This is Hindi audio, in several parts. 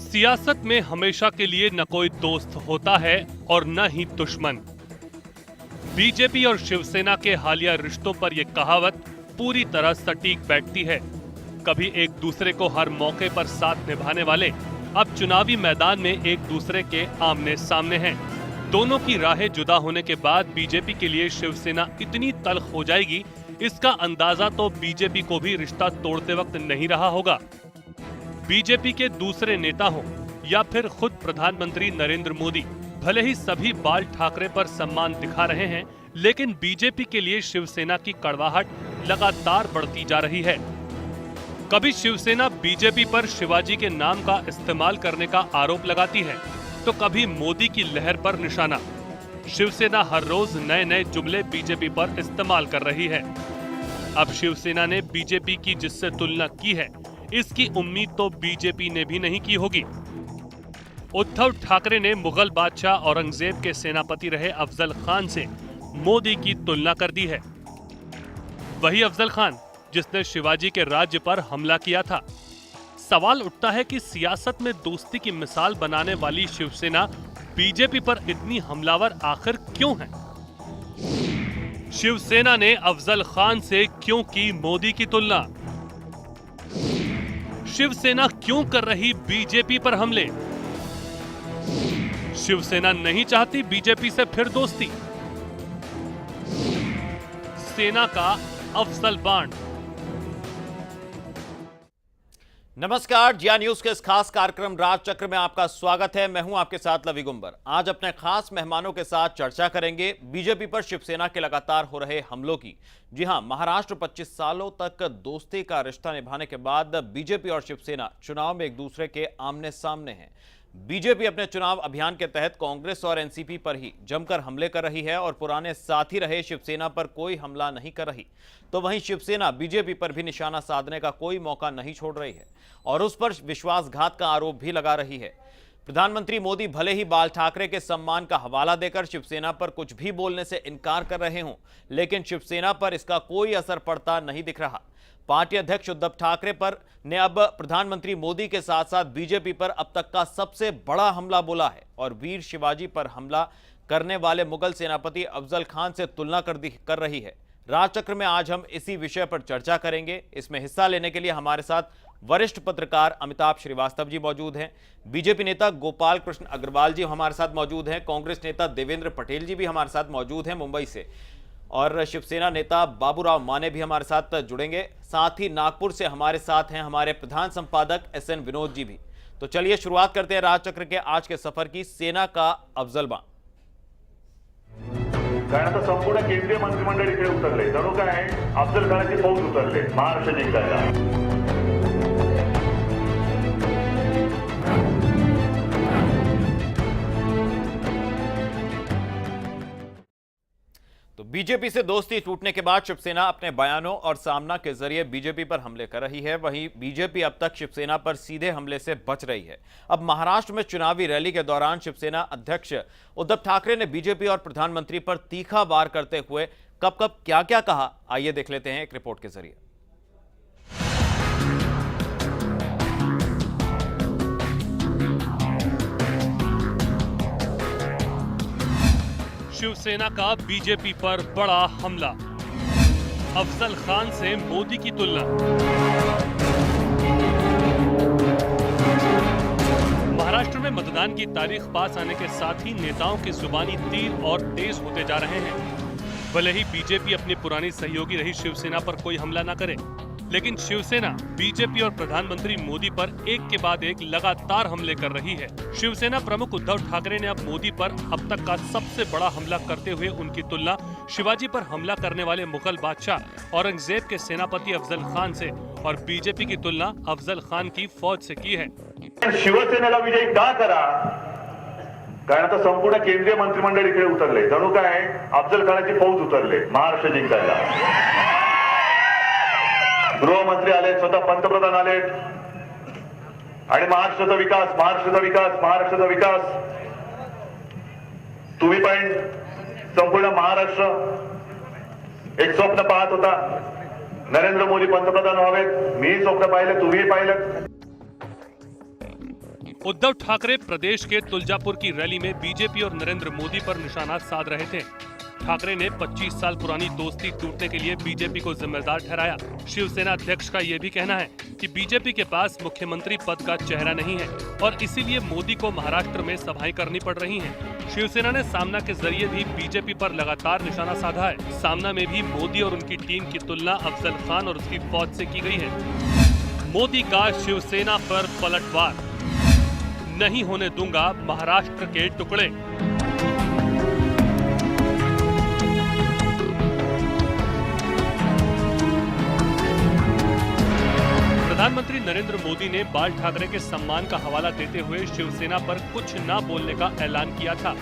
सियासत में हमेशा के लिए न कोई दोस्त होता है और न ही दुश्मन। बीजेपी और शिवसेना के हालिया रिश्तों पर यह कहावत पूरी तरह सटीक बैठती है। कभी एक दूसरे को हर मौके पर साथ निभाने वाले अब चुनावी मैदान में एक दूसरे के आमने सामने हैं। दोनों की राहें जुदा होने के बाद बीजेपी के लिए शिवसेना इतनी तल्ख हो जाएगी, इसका अंदाजा तो बीजेपी को भी रिश्ता तोड़ते वक्त नहीं रहा होगा। बीजेपी के दूसरे नेता हों या फिर खुद प्रधानमंत्री नरेंद्र मोदी, भले ही सभी बाल ठाकरे पर सम्मान दिखा रहे हैं, लेकिन बीजेपी के लिए शिवसेना की कड़वाहट लगातार बढ़ती जा रही है। कभी शिवसेना बीजेपी पर शिवाजी के नाम का इस्तेमाल करने का आरोप लगाती है, तो कभी मोदी की लहर पर निशाना। शिवसेना हर रोज नए नए जुमले बीजेपी पर इस्तेमाल कर रही है। अब शिवसेना ने बीजेपी की जिससे तुलना की है, इसकी उम्मीद तो बीजेपी ने भी नहीं की होगी। उद्धव ठाकरे ने मुगल बादशाह औरंगजेब के सेनापति रहे अफजल खान से मोदी की तुलना कर दी है। वही अफजल खान जिसने शिवाजी के राज्य पर हमला किया था। सवाल उठता है कि सियासत में दोस्ती की मिसाल बनाने वाली शिवसेना बीजेपी पर इतनी हमलावर आखिर क्यों है? शिवसेना ने अफजल खान से क्यों की मोदी की तुलना? शिवसेना क्यों कर रही बीजेपी पर हमले? शिवसेना नहीं चाहती बीजेपी से फिर दोस्ती। सेना का अफजल बाण। नमस्कार, जिया न्यूज के इस खास कार्यक्रम राज चक्र में आपका स्वागत है। मैं हूं आपके साथ लवी गुंबर। आज अपने खास मेहमानों के साथ चर्चा करेंगे बीजेपी पर शिवसेना के लगातार हो रहे हमलों की। जी हां, महाराष्ट्र 25 सालों तक दोस्ती का रिश्ता निभाने के बाद बीजेपी और शिवसेना चुनाव में एक दूसरे के आमने सामने हैं। बीजेपी अपने चुनाव अभियान के तहत कांग्रेस और एनसीपी पर ही जमकर हमले कर रही है और पुराने साथी रहे शिवसेना पर कोई हमला नहीं कर रही, तो वहीं शिवसेना बीजेपी पर भी निशाना साधने का कोई मौका नहीं छोड़ रही है और उस पर विश्वासघात का आरोप भी लगा रही है। प्रधानमंत्री मोदी भले ही बाल ठाकरे के सम्मान का हवाला देकर शिवसेना पर कुछ भी बोलने से इनकार कर रहे हों, लेकिन शिवसेना पर इसका कोई असर पड़ता नहीं दिख रहा। पार्टी अध्यक्ष उद्धव ठाकरे पर ने अब प्रधानमंत्री मोदी के साथ साथ बीजेपी पर अब तक का सबसे बड़ा हमला बोला है और वीर शिवाजी पर हमला करने वाले मुगल सेनापति अफजल खान से तुलना कर रही है। राजचक्र में आज हम इसी विषय पर चर्चा करेंगे। इसमें हिस्सा लेने के लिए हमारे साथ वरिष्ठ पत्रकार अमिताभ श्रीवास्तव जी मौजूद हैं, बीजेपी नेता गोपाल कृष्ण अग्रवाल जी हमारे साथ मौजूद हैं, कांग्रेस नेता देवेंद्र पटेल जी भी हमारे साथ मौजूद हैं मुंबई से, और शिवसेना नेता बाबूराव माने भी हमारे साथ जुड़ेंगे। साथ ही नागपुर से हमारे साथ हैं हमारे प्रधान संपादक एसएन विनोद जी भी। तो चलिए शुरुआत करते हैं राजचक्र के आज के सफर की। सेना का अफजल बाण। कारण आता संपूर्ण केंद्रीय मंत्रिमंडळ इकडे उतरले, जणू काय अफजल खानाची फौज उतरले महाराष्ट्र जिंकायला। तो बीजेपी से दोस्ती टूटने के बाद शिवसेना अपने बयानों और सामना के जरिए बीजेपी पर हमले कर रही है। वहीं बीजेपी अब तक शिवसेना पर सीधे हमले से बच रही है। अब महाराष्ट्र में चुनावी रैली के दौरान शिवसेना अध्यक्ष उद्धव ठाकरे ने बीजेपी और प्रधानमंत्री पर तीखा वार करते हुए कब कब क्या क्या कहा, आइए देख लेते हैं एक रिपोर्ट के जरिए। शिवसेना का बीजेपी पर बड़ा हमला, अफजल खान से मोदी की तुलना। महाराष्ट्र में मतदान की तारीख पास आने के साथ ही नेताओं की जुबानी तीर और तेज होते जा रहे हैं। भले ही बीजेपी अपनी पुरानी सहयोगी रही शिवसेना पर कोई हमला न करे, लेकिन शिवसेना बीजेपी और प्रधानमंत्री मोदी पर एक के बाद एक लगातार हमले कर रही है। शिवसेना प्रमुख उद्धव ठाकरे ने अब मोदी पर अब तक का सबसे बड़ा हमला करते हुए उनकी तुलना शिवाजी पर हमला करने वाले मुगल बादशाह औरंगजेब के सेनापति अफजल खान से और बीजेपी की तुलना अफजल खान की फौज से की है। शिवसेनेला विजयी का करा? कारण आता संपूर्ण केंद्रीय मंत्रिमंडळ इकडे उतरले, जणू काय अफजल खानाची फौज उतरले महाराष्ट्र जिंकायला। गृहमंत्री आले, स्वतः पंतप्रधान आले आणि महाराष्ट्राचा विकास, महाराष्ट्राचा विकास, महाराष्ट्राचा विकास। तुम्ही पण संपूर्ण महाराष्ट्र एक स्वप्न पाहत होता, नरेंद्र मोदी पंतप्रधान व्हावेत. मी स्वप्न पाहिलं, तुम्ही पाहिलं. उद्धव ठाकरे प्रदेश के तुलजापुर की रैली में बीजेपी और नरेंद्र मोदी पर निशाना साध रहे थे। ठाकरे ने 25 साल पुरानी दोस्ती टूटने के लिए बीजेपी को जिम्मेदार ठहराया। शिवसेना अध्यक्ष का ये भी कहना है कि बीजेपी के पास मुख्यमंत्री पद का चेहरा नहीं है और इसीलिए मोदी को महाराष्ट्र में सभाएं करनी पड़ रही हैं। शिवसेना ने सामना के जरिए भी बीजेपी पर लगातार निशाना साधा है। सामना में भी मोदी और उनकी टीम की तुलना अफजल खान और उसकी फौज से की गई है। मोदी का शिवसेना पर पलटवार, नहीं होने दूंगा महाराष्ट्र के टुकड़े। प्रधानमंत्री नरेंद्र मोदी ने बाल ठाकरे के सम्मान का हवाला देते हुए शिवसेना पर कुछ न बोलने का ऐलान किया था,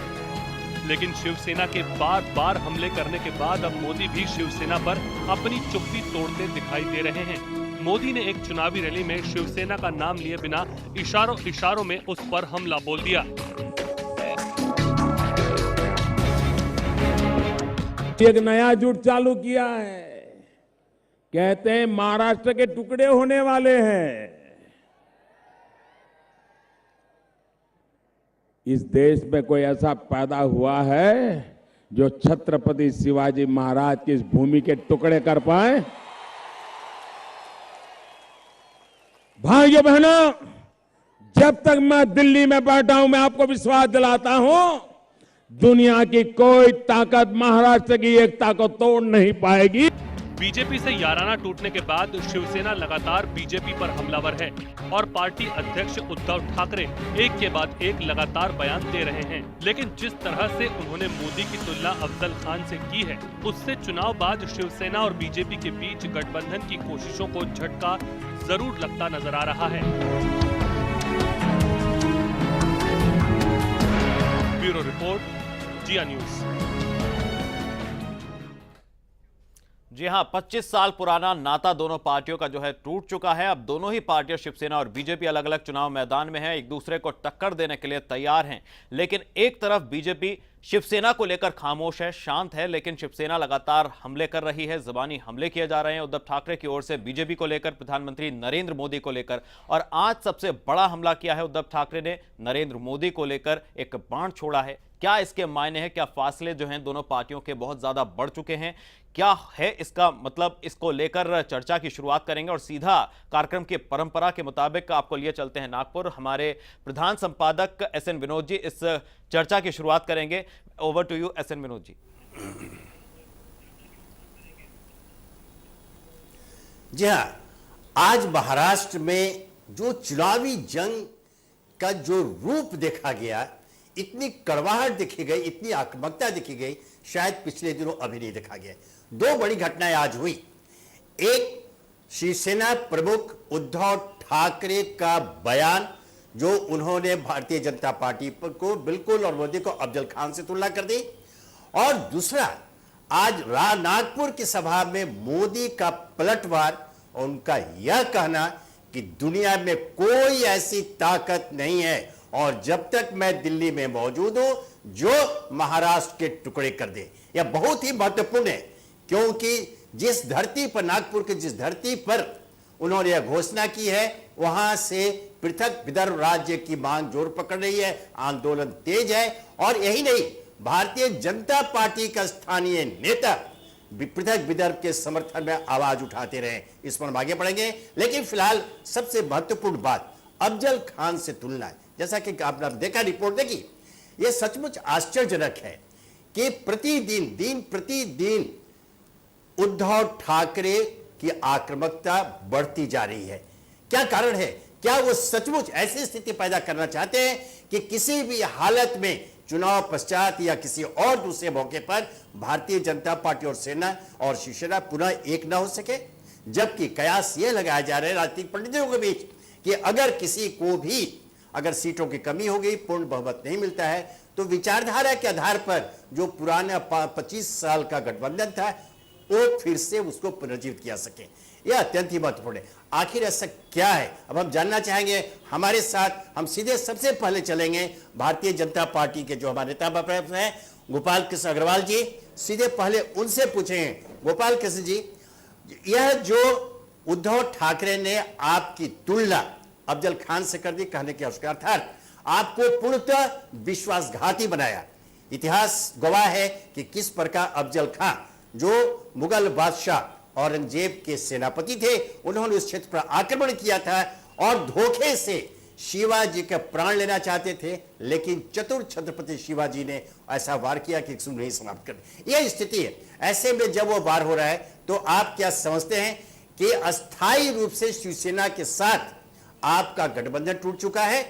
लेकिन शिवसेना के बार बार हमले करने के बाद अब मोदी भी शिवसेना पर अपनी चुप्पी तोड़ते दिखाई दे रहे हैं। मोदी ने एक चुनावी रैली में शिवसेना का नाम लिए बिना इशारों में उस पर हमला बोल दिया। एक नया जुट चालू किया है, कहते हैं महाराष्ट्र के टुकड़े होने वाले हैं। इस देश में कोई ऐसा पैदा हुआ है जो छत्रपति शिवाजी महाराज की इस भूमि के टुकड़े कर पाए? भाइयों बहनों, जब तक मैं दिल्ली में बैठा हूं, मैं आपको विश्वास दिलाता हूं, दुनिया की कोई ताकत महाराष्ट्र की एकता को तोड़ नहीं पाएगी। बीजेपी से याराना टूटने के बाद शिवसेना लगातार बीजेपी पर हमलावर है और पार्टी अध्यक्ष उद्धव ठाकरे एक के बाद एक लगातार बयान दे रहे हैं। लेकिन जिस तरह से उन्होंने मोदी की तुलना अफजल खान से की है, उससे चुनाव बाद शिवसेना और बीजेपी के बीच गठबंधन की कोशिशों को झटका जरूर लगता नजर आ रहा है। ब्यूरो रिपोर्ट, जिया न्यूज। जी हां, 25 साल पुराना नाता दोनों पार्टियों का जो है टूट चुका है। अब दोनों ही पार्टियां, शिवसेना और बीजेपी, अलग अलग चुनाव मैदान में हैं, एक दूसरे को टक्कर देने के लिए तैयार हैं। लेकिन एक तरफ बीजेपी शिवसेना को लेकर खामोश है, शांत है, लेकिन शिवसेना लगातार हमले कर रही है, जुबानी हमले किए जा रहे हैं उद्धव ठाकरे की ओर से बीजेपी को लेकर, प्रधानमंत्री नरेंद्र मोदी को लेकर। और आज सबसे बड़ा हमला किया है उद्धव ठाकरे ने, नरेंद्र मोदी को लेकर एक बाण छोड़ा है। क्या इसके मायने हैं? क्या फासले जो हैं दोनों पार्टियों के बहुत ज्यादा बढ़ चुके हैं? क्या है इसका मतलब? इसको लेकर चर्चा की शुरुआत करेंगे और सीधा कार्यक्रम की परंपरा के मुताबिक आपको लिए चलते हैं नागपुर। हमारे प्रधान संपादक एसएन विनोद जी इस चर्चा की शुरुआत करेंगे। Over to you SN Vinod ji. जी हाँ, आज महाराष्ट्र में जो चुनावी जंग का जो रूप देखा गया, इतनी कड़वाहट देखी गई, इतनी आक्रामकता देखी गई, शायद पिछले दिनों अभी नहीं देखा गया। दो बड़ी घटनाएं आज हुई। एक, शिवसेना प्रमुख उद्धव ठाकरे का बयान, जो उन्होंने भारतीय जनता पार्टी को बिल्कुल और मोदी को अफजल खान से तुलना कर दी। और दूसरा, आज नागपुर की सभा में मोदी का पलटवार, उनका यह कहना कि दुनिया में कोई ऐसी ताकत नहीं है और जब तक मैं दिल्ली में मौजूद हूं जो महाराष्ट्र के टुकड़े कर दे। यह बहुत ही महत्वपूर्ण है, क्योंकि जिस धरती पर, नागपुर की जिस धरती पर उन्होंने यह घोषणा की है, वहां से पृथक विदर्भ राज्य की मांग जोर पकड़ रही है, आंदोलन तेज है। और यही नहीं, भारतीय जनता पार्टी का स्थानीय नेता पृथक विदर्भ के समर्थन में आवाज उठाते रहे। इस पर हम आगे बढ़ेंगे, लेकिन फिलहाल सबसे महत्वपूर्ण बात अफजल खान से तुलना है। जैसा कि आपने देखा, रिपोर्ट देखी, यह सचमुच आश्चर्यजनक है कि दिन प्रतिदिन उद्धव ठाकरे की आक्रामकता बढ़ती जा रही है। क्या कारण है? क्या वो सचमुच ऐसी स्थिति पैदा करना चाहते हैं कि किसी भी हालत में चुनाव पश्चात या किसी और दूसरे मौके पर भारतीय जनता पार्टी और सेना और शिवसेना पुनः एक न हो सके? जबकि कयास यह लगाया जा रहा है राजनीतिक पंडितों के बीच कि अगर किसी को भी अगर सीटों की कमी हो गई, पूर्ण बहुमत नहीं मिलता है, तो विचारधारा के आधार पर जो पुराना 25 साल का गठबंधन था, वो फिर से उसको पुनर्जीवित किया सके। यह अत्यंत ही महत्वपूर्ण है। आखिर ऐसा क्या है, अब हम जानना चाहेंगे। हमारे साथ हम सीधे सबसे पहले चलेंगे भारतीय जनता पार्टी के जो हमारे नेता हैं गोपाल कृष्ण अग्रवाल जी। सीधे पहले उनसे पूछें गोपाल कृष्ण जी, यह जो उद्धव ठाकरे ने आपकी तुलना अफजल खान से कर दी, कहने की आवश्यकता, अर्थात आपको पूर्णतः विश्वासघाती बनाया। इतिहास गवाह है कि किस प्रकार अफजल खान, जो मुगल बादशाह औरंगजेब के सेनापति थे, उन्होंने उस क्षेत्र पर आक्रमण किया था और धोखे से शिवाजी का प्राण लेना चाहते थे, लेकिन चतुर छत्रपति शिवाजी ने ऐसा वार किया कि नहीं समाप्त कर। यह स्थिति है। ऐसे में जब वो वार हो रहा है तो आप क्या समझते हैं कि अस्थायी रूप से शिवसेना के साथ आपका गठबंधन टूट चुका है?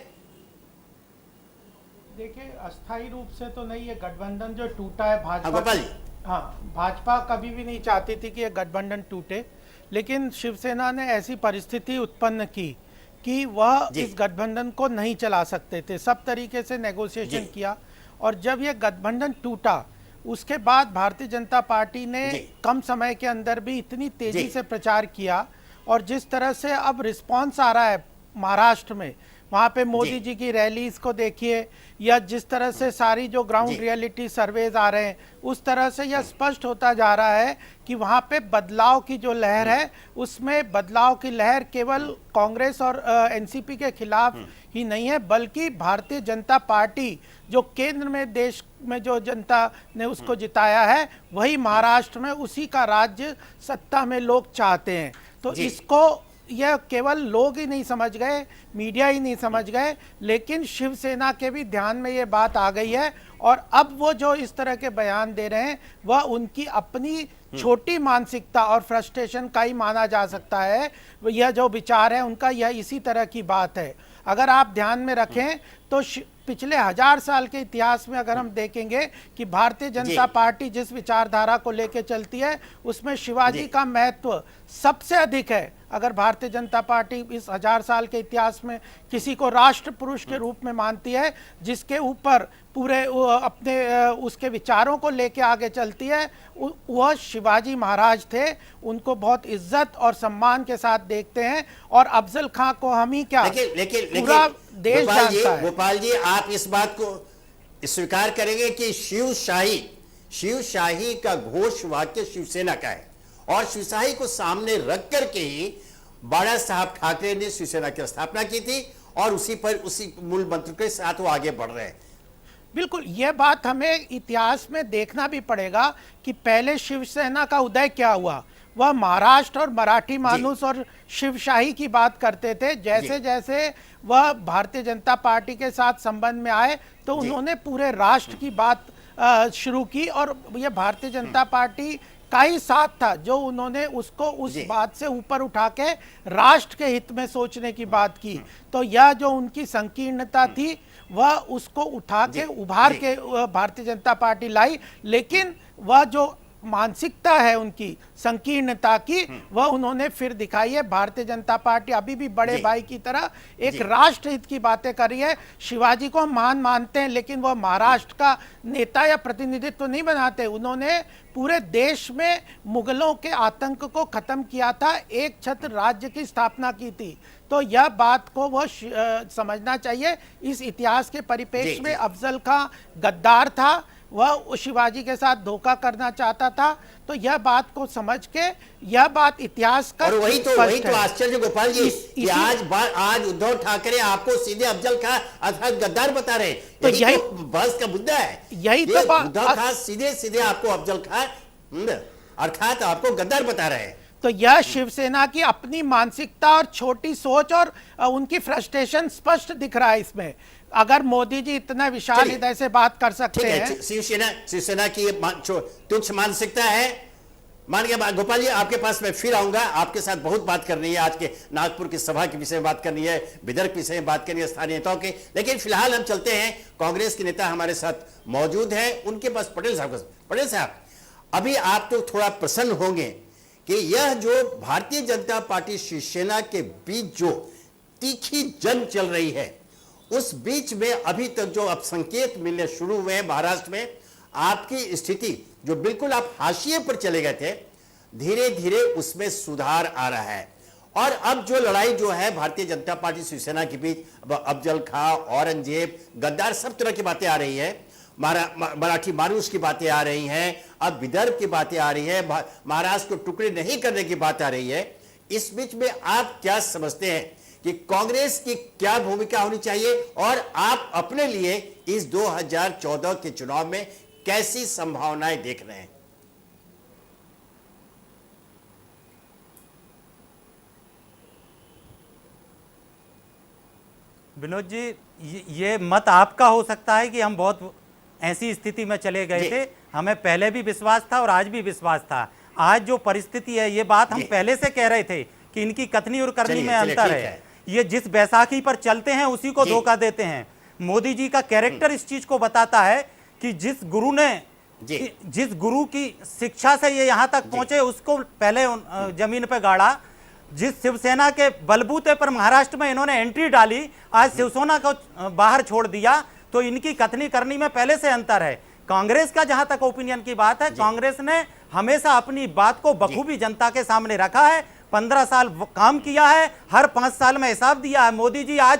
देखिए, अस्थायी रूप से तो नहीं, ये गठबंधन जो टूटा है भाजपा, गोपाल जी, हाँ, भाजपा कभी भी नहीं चाहती थी कि ये गठबंधन टूटे, लेकिन शिवसेना ने ऐसी परिस्थिति उत्पन्न की कि वह इस गठबंधन को नहीं चला सकते थे। सब तरीके से नेगोशिएशन किया और जब ये गठबंधन टूटा उसके बाद भारतीय जनता पार्टी ने कम समय के अंदर भी इतनी तेजी से प्रचार किया और जिस तरह से अब रिस्पांस आ रहा है महाराष्ट्र में, वहाँ पे मोदी जी की रैलीज को देखिए या जिस तरह से सारी जो ग्राउंड रियलिटी सर्वेज आ रहे हैं, उस तरह से यह स्पष्ट होता जा रहा है कि वहाँ पे बदलाव की जो लहर है, उसमें बदलाव की लहर केवल कांग्रेस और एनसीपी के खिलाफ ही नहीं है, बल्कि भारतीय जनता पार्टी जो केंद्र में देश में जो जनता ने उसको जिताया है, वही महाराष्ट्र में उसी का राज्य सत्ता में लोग चाहते हैं। तो इसको यह केवल लोग ही नहीं समझ गए, मीडिया ही नहीं समझ गए, लेकिन शिवसेना के भी ध्यान में ये बात आ गई है और अब वो जो इस तरह के बयान दे रहे हैं वह उनकी अपनी छोटी मानसिकता और फ्रस्ट्रेशन का ही माना जा सकता है। यह जो विचार है उनका, यह इसी तरह की बात है। अगर आप ध्यान में रखें तो पिछले 1000 साल के इतिहास में अगर हम देखेंगे कि भारतीय जनता पार्टी जिस विचारधारा को लेकर चलती है उसमें शिवाजी का महत्व सबसे अधिक है। अगर भारतीय जनता पार्टी इस 1000 साल के इतिहास में किसी को राष्ट्र पुरुष के रूप में मानती है, जिसके ऊपर पूरे अपने उसके विचारों को लेके आगे चलती है, वह शिवाजी महाराज थे। उनको बहुत इज्जत और सम्मान के साथ देखते हैं और अफजल खां को हम ही क्या, पूरा देश जानता है। गोपाल जी, आप इस बात को स्वीकार करेंगे कि शिवशाही का घोष वाक्य शिवसेना का है और शिवशाही को सामने रख करके ही बाला साहब ठाकरे ने शिवसेना की स्थापना की थी और उसी मूल मंत्र के साथ वो आगे बढ़ रहे हैं। बिल्कुल, यह बात हमें इतिहास में देखना भी पड़ेगा कि पहले शिवसेना का उदय क्या हुआ। वह महाराष्ट्र और मराठी मानुस और शिवशाही की बात करते थे। जैसे जैसे वह भारतीय जनता पार्टी के साथ संबंध में आए तो उन्होंने पूरे राष्ट्र की बात शुरू की और यह भारतीय जनता पार्टी का ही साथ था जो उन्होंने उसको उस बात से ऊपर उठा के राष्ट्र के हित में सोचने की बात की। तो यह जो उनकी संकीर्णता थी वह उसको उठा के उभार के भारतीय जनता पार्टी लाई, लेकिन वह जो मानसिकता है उनकी संकीर्णता की, वह उन्होंने फिर दिखाई है। भारतीय जनता पार्टी अभी भी बड़े भाई की तरह एक राष्ट्रहित की बातें कर रही है। शिवाजी को हम महान मानते हैं, लेकिन वह महाराष्ट्र का नेता या प्रतिनिधित्व नहीं बनाते। उन्होंने पूरे देश में मुगलों के आतंक को खत्म किया था, एक छत्र राज्य की स्थापना की थी। तो यह बात को वह समझना चाहिए। इस इतिहास के परिप्रेक्ष्य में अफजल खां गद्दार था, वह शिवाजी के साथ धोखा करना चाहता था। तो यह बात को समझ के, यह बात इतिहास का, और वही तो आश्चर्य गोपाल जी कि आज उद्धव ठाकरे आपको सीधे अफजल खां अर्थात गद्दार बता रहे हैं। तो यही तो बहस का मुद्दा है। यही तो उद्धव खां सीधे आपको अफजल खां अर्थात आपको गद्दार बता रहे हैं। तो यह शिवसेना की अपनी मानसिकता और छोटी सोच और उनकी फ्रस्ट्रेशन स्पष्ट दिख रहा है इसमें। अगर मोदी जी इतना विशाल हृदय से बात कर सकते हैं, शिवसेना की तुच्छ मानसिकता है। मान गया गोपाल जी, आपके पास मैं फिर आऊंगा, आपके साथ बहुत बात करनी है। आज के नागपुर की सभा के विषय में बात करनी है, विदर्भ के विषय में बात करनी है, स्थानीय नेताओं के। लेकिन फिलहाल हम चलते हैं, कांग्रेस के नेता हमारे साथ मौजूद है, उनके पास पटेल साहब, अभी आप तो थोड़ा प्रसन्न होंगे कि यह जो भारतीय जनता पार्टी शिवसेना के बीच जो तीखी जंग चल रही है, उस बीच में अभी तक जो अब संकेत मिलने शुरू हुए हैं महाराष्ट्र में, आपकी स्थिति जो बिल्कुल आप हाशिए पर चले गए थे, धीरे धीरे उसमें सुधार आ रहा है। और अब जो लड़ाई जो है भारतीय जनता पार्टी शिवसेना के बीच, अफजल खां, औरंगजेब, गद्दार, सब तरह की बातें आ रही है। मराठी मारूस की बातें आ रही हैं, अब विदर्भ की बातें आ रही है, महाराष्ट्र को टुकड़े नहीं करने की बात आ रही है। इस बीच में आप क्या समझते हैं कि कांग्रेस की क्या भूमिका होनी चाहिए और आप अपने लिए इस 2014 के चुनाव में कैसी संभावनाएं देख रहे हैं? विनोद जी, ये मत आपका हो सकता है कि हम बहुत ऐसी स्थिति में चले गए थे। हमें पहले भी विश्वास था और आज भी विश्वास था। आज जो परिस्थिति है, ये बात हम पहले से कह रहे थे कि इनकी कथनी और करनी में अंतर है। ये जिस बैसाखी पर चलते हैं उसी को धोखा देते हैं। मोदी जी का कैरेक्टर इस चीज को बताता है कि जिस गुरु की शिक्षा से ये यहां तक पहुंचे, उसको पहले जमीन पे गाड़ा। जिस शिवसेना के बलबूते पर महाराष्ट्र में इन्होंने एंट्री डाली, आज शिवसेना को बाहर छोड़ दिया, तो इनकी कथनी करनी में पहले से अंतर है। कांग्रेस का जहां तक ओपिनियन की बात है, कांग्रेस ने हमेशा अपनी बात को बखूबी जनता के सामने रखा है। 15 साल काम किया है, हर 5 साल में हिसाब दिया है। मोदी जी आज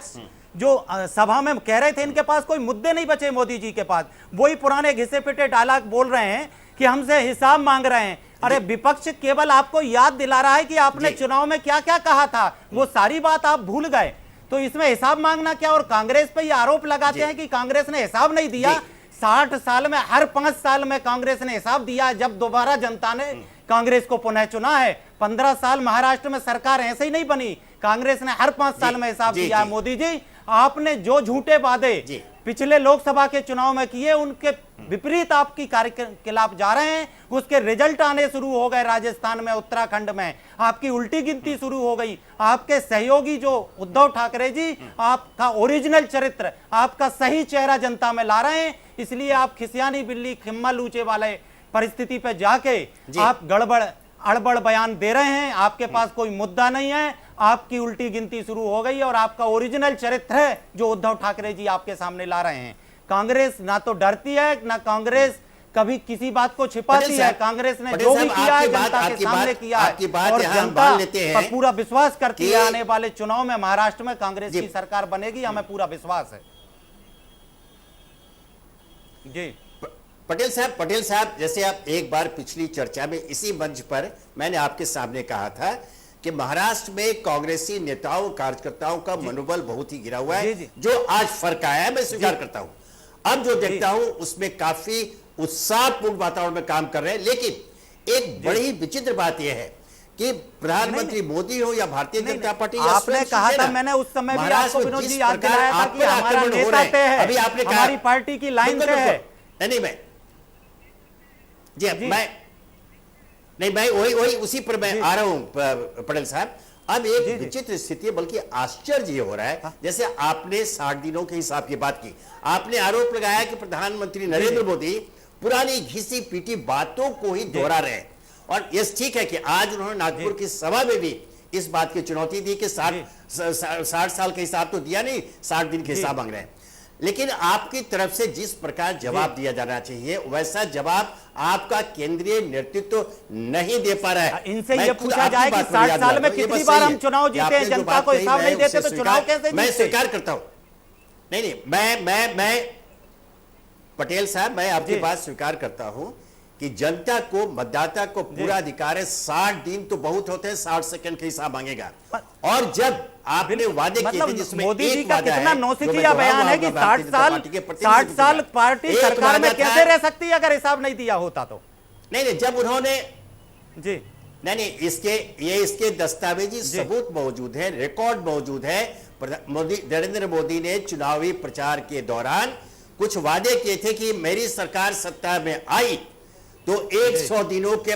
जो सभा में कह रहे थे, इनके पास कोई मुद्दे नहीं बचे। मोदी जी के पास वही पुराने घिसे पिटे डायलॉग बोल रहे हैं कि हमसे हिसाब मांग रहे हैं। अरे विपक्ष केवल आपको याद दिला रहा है कि आपने चुनाव में क्या क्या कहा था, वो सारी बात आप भूल गए। तो इसमें हिसाब मांगना क्या? और कांग्रेस पे ये आरोप लगाते हैं कि कांग्रेस ने हिसाब नहीं दिया। 60 साल में हर 5 साल में कांग्रेस ने हिसाब दिया। जब दोबारा जनता ने कांग्रेस को पुनः चुना है, 15 साल महाराष्ट्र में सरकार ऐसे ही नहीं बनी, कांग्रेस ने हर 5 साल में हिसाब दिया। मोदी जी, आपने जो झूठे वादे पिछले लोकसभा के चुनाव में किए, उनके विपरीत आपकी कार्य के खिलाफ जा रहे हैं। उसके रिजल्ट आने शुरू हो गए। राजस्थान में, उत्तराखंड में आपकी उल्टी गिनती शुरू हो गई। आपके सहयोगी जो उद्धव ठाकरे जी, आपका ओरिजिनल चरित्र, आपका सही चेहरा जनता में ला रहे हैं। इसलिए आप खिसियानी बिल्ली खिम्मा लूचे वाले परिस्थिति पे जाके आप गड़बड़ अड़बड़ बयान दे रहे हैं। आपके पास कोई मुद्दा नहीं है, आपकी उल्टी गिनती शुरू हो गई और आपका ओरिजिनल चरित्र है जो उद्धव ठाकरे जी आपके सामने ला रहे हैं। कांग्रेस ना तो डरती है, ना कांग्रेस कभी किसी बात को छिपाती है। कांग्रेस ने जो भी किया है जनता के सामने किया है और जनता पर पूरा विश्वास करती है। आने वाले चुनाव में महाराष्ट्र में कांग्रेस की सरकार बनेगी, हमें पूरा विश्वास है। जी पटेल साहब, जैसे आप एक बार पिछली चर्चा में इसी मंच पर मैंने आपके सामने कहा था कि महाराष्ट्र में कांग्रेसी नेताओं कार्यकर्ताओं का मनोबल बहुत ही गिरा हुआ है। जो आज फर्क आया है, मैं स्वीकार करता हूं। अब जो देखता हूं उसमें काफी उत्साहपूर्ण वातावरण में काम कर रहे हैं। लेकिन एक बड़ी विचित्र बात यह है कि प्रधानमंत्री मोदी हो या भारतीय जनता पार्टी, आपने कहा था, मैंने उस समय भी आपको विनोद जी याद दिलाया था कि हमारा नेता तय है, अभी आपने कहा हमारी पार्टी की लाइन तय है। मैं वही उसी पर मैं आ रहा हूं पटेल साहब। अब एक विचित्र स्थिति है, बल्कि आश्चर्य ये हो रहा है। जैसे आपने 60 दिनों के हिसाब की बात की, आपने आरोप लगाया कि प्रधानमंत्री नरेंद्र मोदी पुरानी घिसी पीटी बातों को ही दोहरा रहे हैं। और ये ठीक है कि आज उन्होंने नागपुर की सभा में भी इस बात की चुनौती दी कि 60 साल का हिसाब तो दिया नहीं, 60 दिन के हिसाब मांग रहे हैं। लेकिन आपकी तरफ से जिस प्रकार जवाब दिया जाना चाहिए, वैसा जवाब आपका केंद्रीय नेतृत्व नहीं दे पा रहा है। इनसे ये पूछा जाए कि 60 साल में कितनी बार हम चुनाव जीते हैं, जनता को हिसाब नहीं देते तो चुनाव कैसे जीते? मैं स्वीकार करता हूं। नहीं, मैं पटेल साहब, मैं आपकी बात स्वीकार करता हूं कि जनता को, मतदाता को पूरा अधिकार है। 60 दिन तो बहुत होते हैं, 60 सेकंड के हिसाब मांगेगा। और जब आपने वादे किए थे, जिसमें मोदी जी का कितना नौसिखिया बयान है कि 60 साल पार्टी सरकार में कैसे रह सकती है अगर हिसाब नहीं दिया होता तो। नहीं, जब उन्होंने नहीं, इसके दस्तावेजी सबूत मौजूद है, रिकॉर्ड मौजूद है। नरेंद्र मोदी ने चुनावी प्रचार के दौरान कुछ वादे किए थे कि मेरी सरकार सत्ता में आई तो 100 दिनों के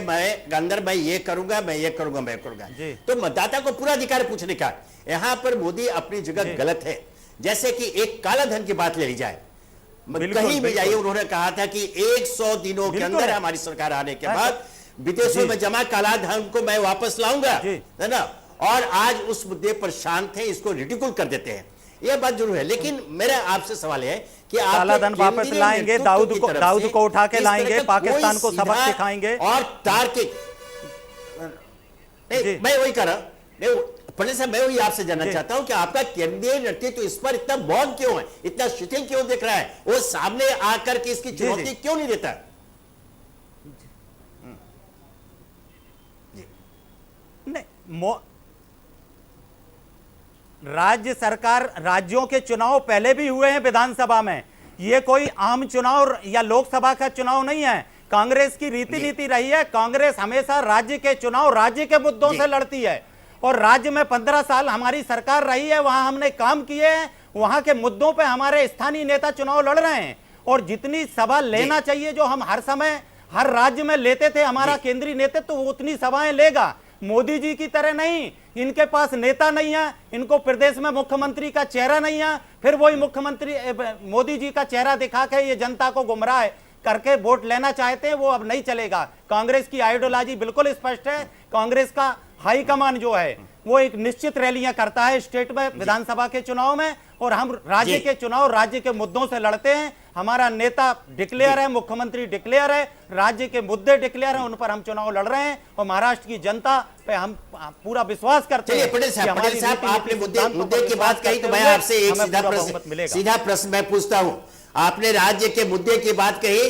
अंदर मैं ये करूंगा, मैं ये करूंगा, मैं करूंगा। तो मतदाता को पूरा अधिकार पूछने का। यहां पर मोदी अपनी जगह गलत है। जैसे कि एक काला धन की बात ले ली जाए, कहीं भी जाइए, उन्होंने कहा था कि 100 दिनों के अंदर हमारी सरकार आने के बाद विदेशों में जमा काला धन को मैं वापस लाऊंगा, है ना। और आज उस मुद्दे पर शांत है, इसको रिडिकुल कर देते हैं। यह बात जरूर है। लेकिन मेरा आपसे सवाल है कि आप काला धन वापस लाएंगे, दाऊद को उठा के लाएंगे, पाकिस्तान को सबक सिखाएंगे और तार्किक। मैं वही कर रहा हूं पटेल साहब, मैं वही आपसे जानना चाहता हूं कि आपका केंद्रीय नेतृत्व इस पर इतना मौन क्यों है, इतना शिथिल क्यों दिख रहा है, वो सामने आकर के इसकी चुनौती क्यों नहीं देता? नहीं, राज्य सरकार, राज्यों के चुनाव पहले भी हुए हैं विधानसभा में, ये कोई आम चुनाव या लोकसभा का चुनाव नहीं है। कांग्रेस की रीति नीति रही है, कांग्रेस हमेशा राज्य के चुनाव राज्य के मुद्दों से लड़ती है, और राज्य में 15 साल हमारी सरकार रही है, वहां हमने काम किए हैं, वहां के मुद्दों पे हमारे स्थानीय नेता चुनाव लड़ रहे हैं, और जितनी सभा लेना चाहिए जो हम हर समय हर राज्य में लेते थे, हमारा केंद्रीय नेतृत्व तो उतनी सभाएं लेगा। मोदी जी की तरह नहीं, इनके पास नेता नहीं है, इनको प्रदेश में मुख्यमंत्री का चेहरा नहीं है, फिर वही मुख्यमंत्री मोदी जी का चेहरा दिखा के ये जनता को गुमराह करके वोट लेना चाहते हैं, वो अब नहीं चलेगा। कांग्रेस की आइडियोलॉजी बिल्कुल स्पष्ट है। कांग्रेस का हाईकमान जो है वो एक निश्चित रैलियां करता है स्टेट में, विधानसभा के चुनाव में, और हम राज्य के चुनाव राज्य के मुद्दों से लड़ते हैं। हमारा नेता डिक्लेयर है, मुख्यमंत्री डिक्लेयर है, राज्य के मुद्दे डिक्लेयर हैं, उन पर हम चुनाव लड़ रहे हैं, और महाराष्ट्र की जनता पे हम पूरा विश्वास करते हैं। पटेल साहब, आपने मुद्दे की बात कही, तो मैं आपसे एक सीधा प्रश्न मैं पूछता हूं। आपने राज्य के मुद्दे की बात कही,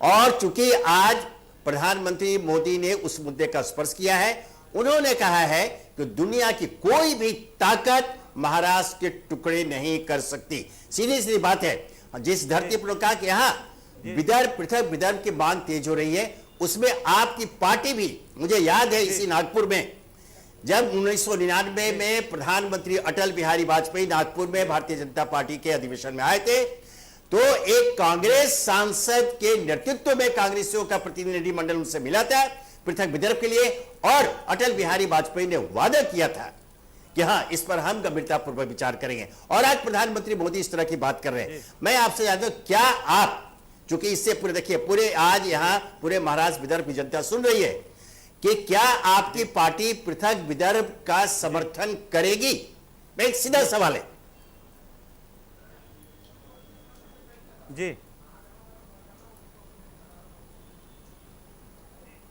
और चूंकि आज प्रधानमंत्री मोदी ने उस मुद्दे का स्पर्श किया है, उन्होंने कहा है कि दुनिया की कोई भी ताकत महाराष्ट्र के टुकड़े नहीं कर सकती। सीधी सीधी बात है। जिस धरती पर कहा कि यहां विदर्भ, पृथक विदर्भ की मांग तेज हो रही है, उसमें आपकी पार्टी भी, मुझे याद है इसी नागपुर में जब 1999 में प्रधानमंत्री अटल बिहारी वाजपेयी नागपुर में भारतीय जनता पार्टी के अधिवेशन में आए थे, तो एक कांग्रेस सांसद के नेतृत्व में कांग्रेसियों का प्रतिनिधि मंडल उनसे मिला था पृथक विदर्भ के लिए, और अटल बिहारी वाजपेयी ने वादा किया था कि हां, इस पर हम गंभीरतापूर्वक विचार करेंगे, और आज प्रधानमंत्री मोदी इस तरह की बात कर रहे हैं। मैं आपसे जानता हूं, क्या आप, चूंकि इससे पूरे देखिए पूरे आज यहां पूरे महाराष्ट्र विदर्भ की जनता सुन रही है, कि क्या आपकी पार्टी पृथक विदर्भ का समर्थन करेगी? एक सीधा सवाल है जी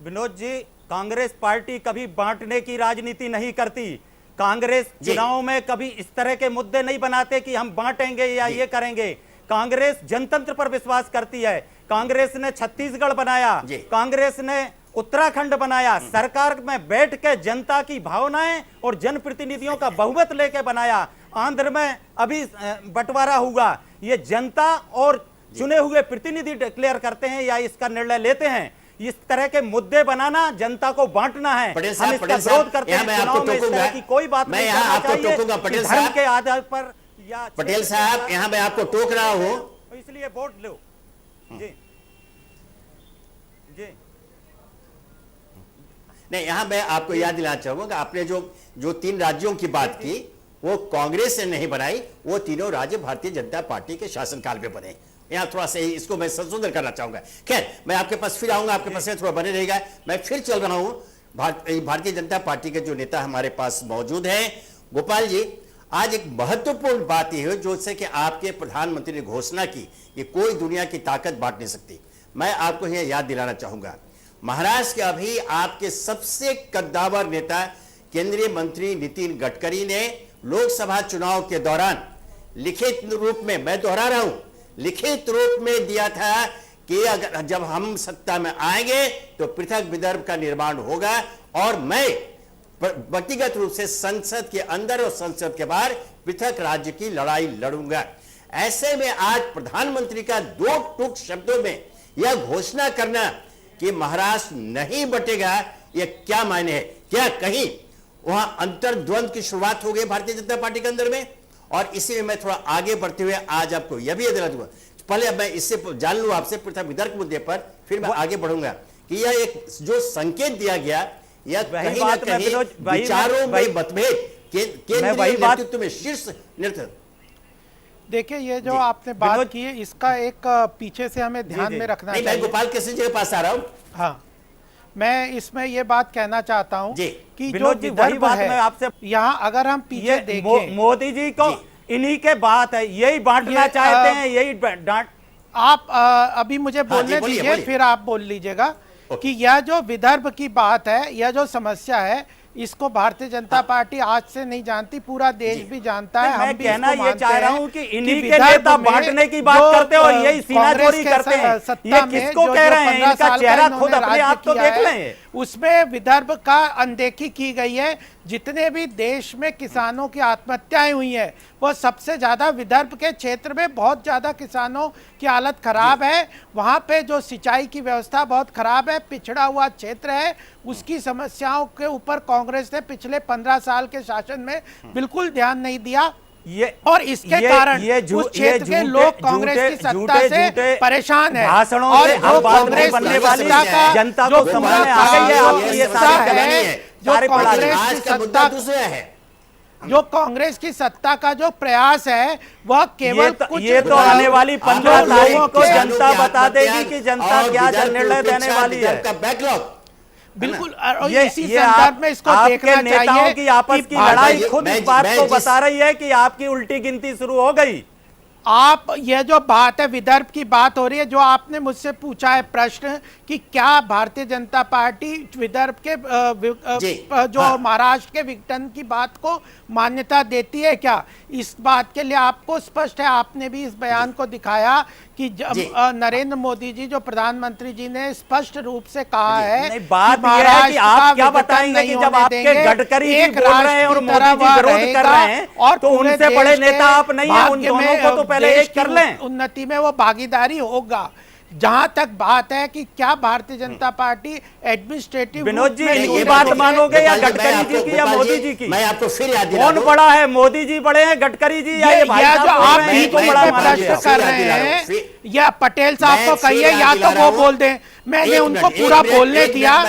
विनोद जी, कांग्रेस पार्टी कभी बांटने की राजनीति नहीं करती। कांग्रेस चुनाव में कभी इस तरह के मुद्दे नहीं बनाते कि हम बांटेंगे या ये करेंगे। कांग्रेस जनतंत्र पर विश्वास करती है। कांग्रेस ने छत्तीसगढ़ बनाया, कांग्रेस ने उत्तराखंड बनाया, सरकार में बैठ के जनता की भावनाएं और जनप्रतिनिधियों का बहुमत लेके बनाया। आंध्र में अभी बंटवारा हुआ, ये जनता और चुने हुए प्रतिनिधि डिक्लेयर करते हैं या इसका निर्णय लेते हैं। इस तरह के मुद्दे बनाना, जनता को बांटना है। हम इसका विरोध करते हैं। चुनाव में इस तरह की कोई बात नहीं करना चाहिए कि धर्म के आधार पर या पटेल साहब, यहां मैं आपको टोक रहा हूं, इसलिए वोट लो। जी जी नहीं, यहां मैं आपको याद दिलाना चाहूंगा, आपने जो 3 राज्यों की बात की, वो कांग्रेस ने नहीं बनाई, वो तीनों राज्य भारतीय जनता पार्टी के शासनकाल में बने। यहां थोड़ा सा इसको मैं संशोधन करना चाहूंगा। खैर, मैं आपके पास फिर आऊंगा, आपके पास थोड़ा बने रहेगा। मैं फिर चल रहा हूं, भारतीय जनता पार्टी के जो नेता हमारे पास मौजूद हैं। गोपाल जी, आज एक महत्वपूर्ण बात यह है जो से कि आपके प्रधानमंत्री ने घोषणा की कि कोई दुनिया की ताकत बांट नहीं सकती। मैं आपको यह याद दिलाना चाहूंगा, महाराष्ट्र के अभी आपके सबसे कद्दावर नेता केंद्रीय मंत्री नितिन गडकरी ने लोकसभा चुनाव के दौरान लिखित रूप में, मैं दोहरा रहा हूं, लिखित रूप में दिया था कि अगर जब हम सत्ता में आएंगे तो पृथक विदर्भ का निर्माण होगा, और मैं व्यक्तिगत रूप से संसद के अंदर और संसद के बाहर पृथक राज्य की लड़ाई लड़ूंगा। ऐसे में आज प्रधानमंत्री का 2 टूक शब्दों में यह घोषणा करना कि महाराष्ट्र नहीं बटेगा, यह क्या मायने है? क्या कहीं वहां अंतर्द्वंद की शुरुआत हो गई भारतीय जनता पार्टी के अंदर में? और इसी में मैं थोड़ा आगे बढ़ते हुए आज आपको यह भी दिला दूंगा, पहले मैं इससे जान लूं आपसे पृथक विदर्भ मुद्दे पर, फिर मैं आगे बढ़ूंगा कि यह एक जो संकेत दिया गया, यह कहीं ना कहीं विचारों में मतभेद, केंद्रीय नेतृत्व में शीर्ष नेतृत्व। देखिए, ये जो आपने बात की है, इसका एक पीछे से हमें ध्यान में रखना चाहिए। मैं गोपाल कृष्ण जी के पास आ रहा हूं। हाँ, मैं इसमें ये बात कहना चाहता हूं कि जो विदर्भ है, आपसे यहाँ अगर हम पीछे देखें, मोदी जी को इन्हीं के बात है, यही बांटना चाहते हैं, यही डांट। आप अभी मुझे बोलने दीजिए, फिर आप बोल लीजिएगा कि यह जो विदर्भ की बात है, यह जो समस्या है, इसको भारतीय जनता पार्टी आज से नहीं जानती, पूरा देश भी जानता है। मैं हम भी कहना इसको ये मानते चाह रहा हैं हूं कि कि इन्हीं के विदर्भ नेता में बांटने की बात जो, करते हैं और यही सीना कांग्रेस चोरी के करते हैं। सत्ता ये में किसको जो कह रहे हैं? 15 इनका साल चेहरा का खुद इन्होंने अपने राज्य आप तो किया देख है, लें। उसमें विदर्भ का अनदेखी की गई है। जितने भी देश में किसानों की आत्महत्याएं हुई है वो सबसे ज्यादा विदर्भ के क्षेत्र में, बहुत ज्यादा किसानों की हालत खराब है। वहां पे जो सिंचाई की व्यवस्था बहुत खराब है, पिछड़ा हुआ क्षेत्र है, उसकी समस्याओं के ऊपर कांग्रेस ने पिछले 15 साल के शासन में बिल्कुल ध्यान नहीं दिया। और इसके कारण उस क्षेत्र के लोग कांग्रेस की सत्ता से परेशान है। भाषणों और से जो कांग्रेस बनने वाली जनता जो को समझ में आ गई है आपकी ये सारी है, जो कांग्रेस की सत्ता दूसरा है, जो कांग्रेस की सत्ता का जो प्रयास है वह केवल कुछ ये तो आने वाली 15 तारीख को जनता बता देगी कि जनता और क्या विदर्भ निर्णय देने वाली है। का बैकलॉग बिल्कुल। ये इसी संदर्भ में इसको देखना नेताओं चाहिए की आपस की लड़ाई खुद इस बात को बता रही है कि आपकी उल्टी गिनती शुरू हो गई। आप ये जो बात है, विदर्भ की बात हो रही है, जो आपने मुझसे पूछा है प्रश्न कि क्या भारतीय जनता पार्टी विदर्भ के जो महाराष्ट्र के विघटन की बात को मान्यता देती है क्या? इस बात के लिए आपको स्पष्ट है, आपने भी इस बयान को दिखाया कि नरेंद्र मोदी जी जो प्रधानमंत्री जी ने स्पष्ट रूप से कहा है बात यह है कि आप क्या बताएंगे कि जब आपके गडकरी जी बोल रहे हैं और मोदी जी विरोध कर रहे हैं और तो उनसे बड़े नेता आप नहीं हैं, उन दोनों को तो पहले एक कर लें। उन्नति में वो भागीदारी होगा। जहां तक बात है कि क्या भारतीय जनता पार्टी एडमिनिस्ट्रेटिव विनोद जी ये बात मानोगे या गडकरी जी की या मोदी जी की? मैं आपको फिर याद दिला दूं, कौन बड़ा है, मोदी जी बड़े हैं, गडकरी जी या ये भाई जो साहब आप बोल रहे हैं, बीच में प्रश्न कर रहे हैं या पटेल साहब को कहिए या तो वो बोल दें। मैंने उनको पूरा बोलने दिया।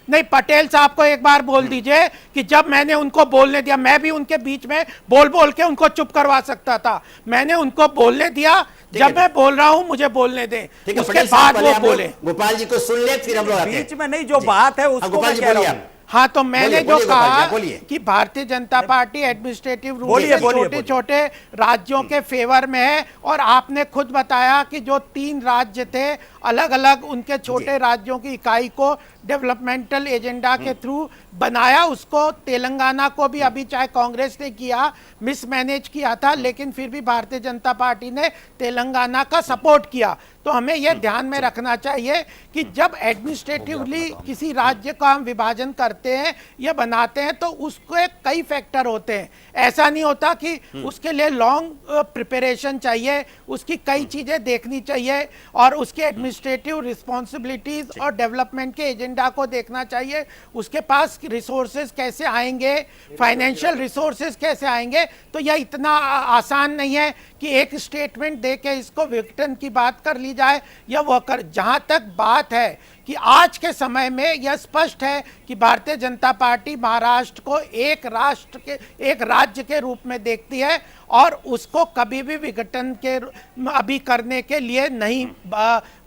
नहीं, पटेल साहब को एक बार बोल दीजिए कि जब मैंने उनको बोलने दिया, मैं भी उनके बीच में बोल बोल के उनको चुप करवा सकता था। मैंने उनको बोलने दिया, जब मैं बोल रहा हूं मुझे बोलने दें, उसके बाद वो बोले। गोपाल जी को सुन ले, फिर हम लोग बीच में नहीं, जो बात है उसको मैं कह रहा हूं। हाँ, तो मैंने जो कहा कि भारतीय जनता पार्टी एडमिनिस्ट्रेटिव रूप से छोटे छोटे राज्यों के फेवर में है, और आपने खुद बताया कि जो 3 राज्य थे अलग अलग, उनके छोटे राज्यों की इकाई को डेवलपमेंटल एजेंडा के थ्रू बनाया। उसको तेलंगाना को भी अभी चाहे कांग्रेस ने किया, मिसमैनेज किया था, लेकिन फिर भी भारतीय जनता पार्टी ने तेलंगाना का सपोर्ट किया। तो हमें यह ध्यान में रखना चाहिए कि जब एडमिनिस्ट्रेटिवली किसी राज्य का हम विभाजन करते हैं या बनाते हैं तो उसके कई फैक्टर होते हैं। ऐसा नहीं होता कि उसके लिए लॉन्ग प्रिपरेशन चाहिए, उसकी कई चीजें देखनी चाहिए और उसकी एडमिनिस्ट्रेटिव रिस्पॉन्सिबिलिटीज और डेवलपमेंट के एजेंडा को देखना चाहिए। उसके पास रिसोर्सेज कैसे आएंगे, फाइनेंशियल रिसोर्सेज कैसे आएंगे। तो यह इतना आसान नहीं है कि एक स्टेटमेंट दे के इसको विघटन की बात कर ली जाए या वह कर। जहां तक बात है कि आज के समय में यह स्पष्ट है कि भारतीय जनता पार्टी महाराष्ट्र को एक राष्ट्र के, एक राज्य के रूप में देखती है और उसको कभी भी विघटन के अभी करने के लिए नहीं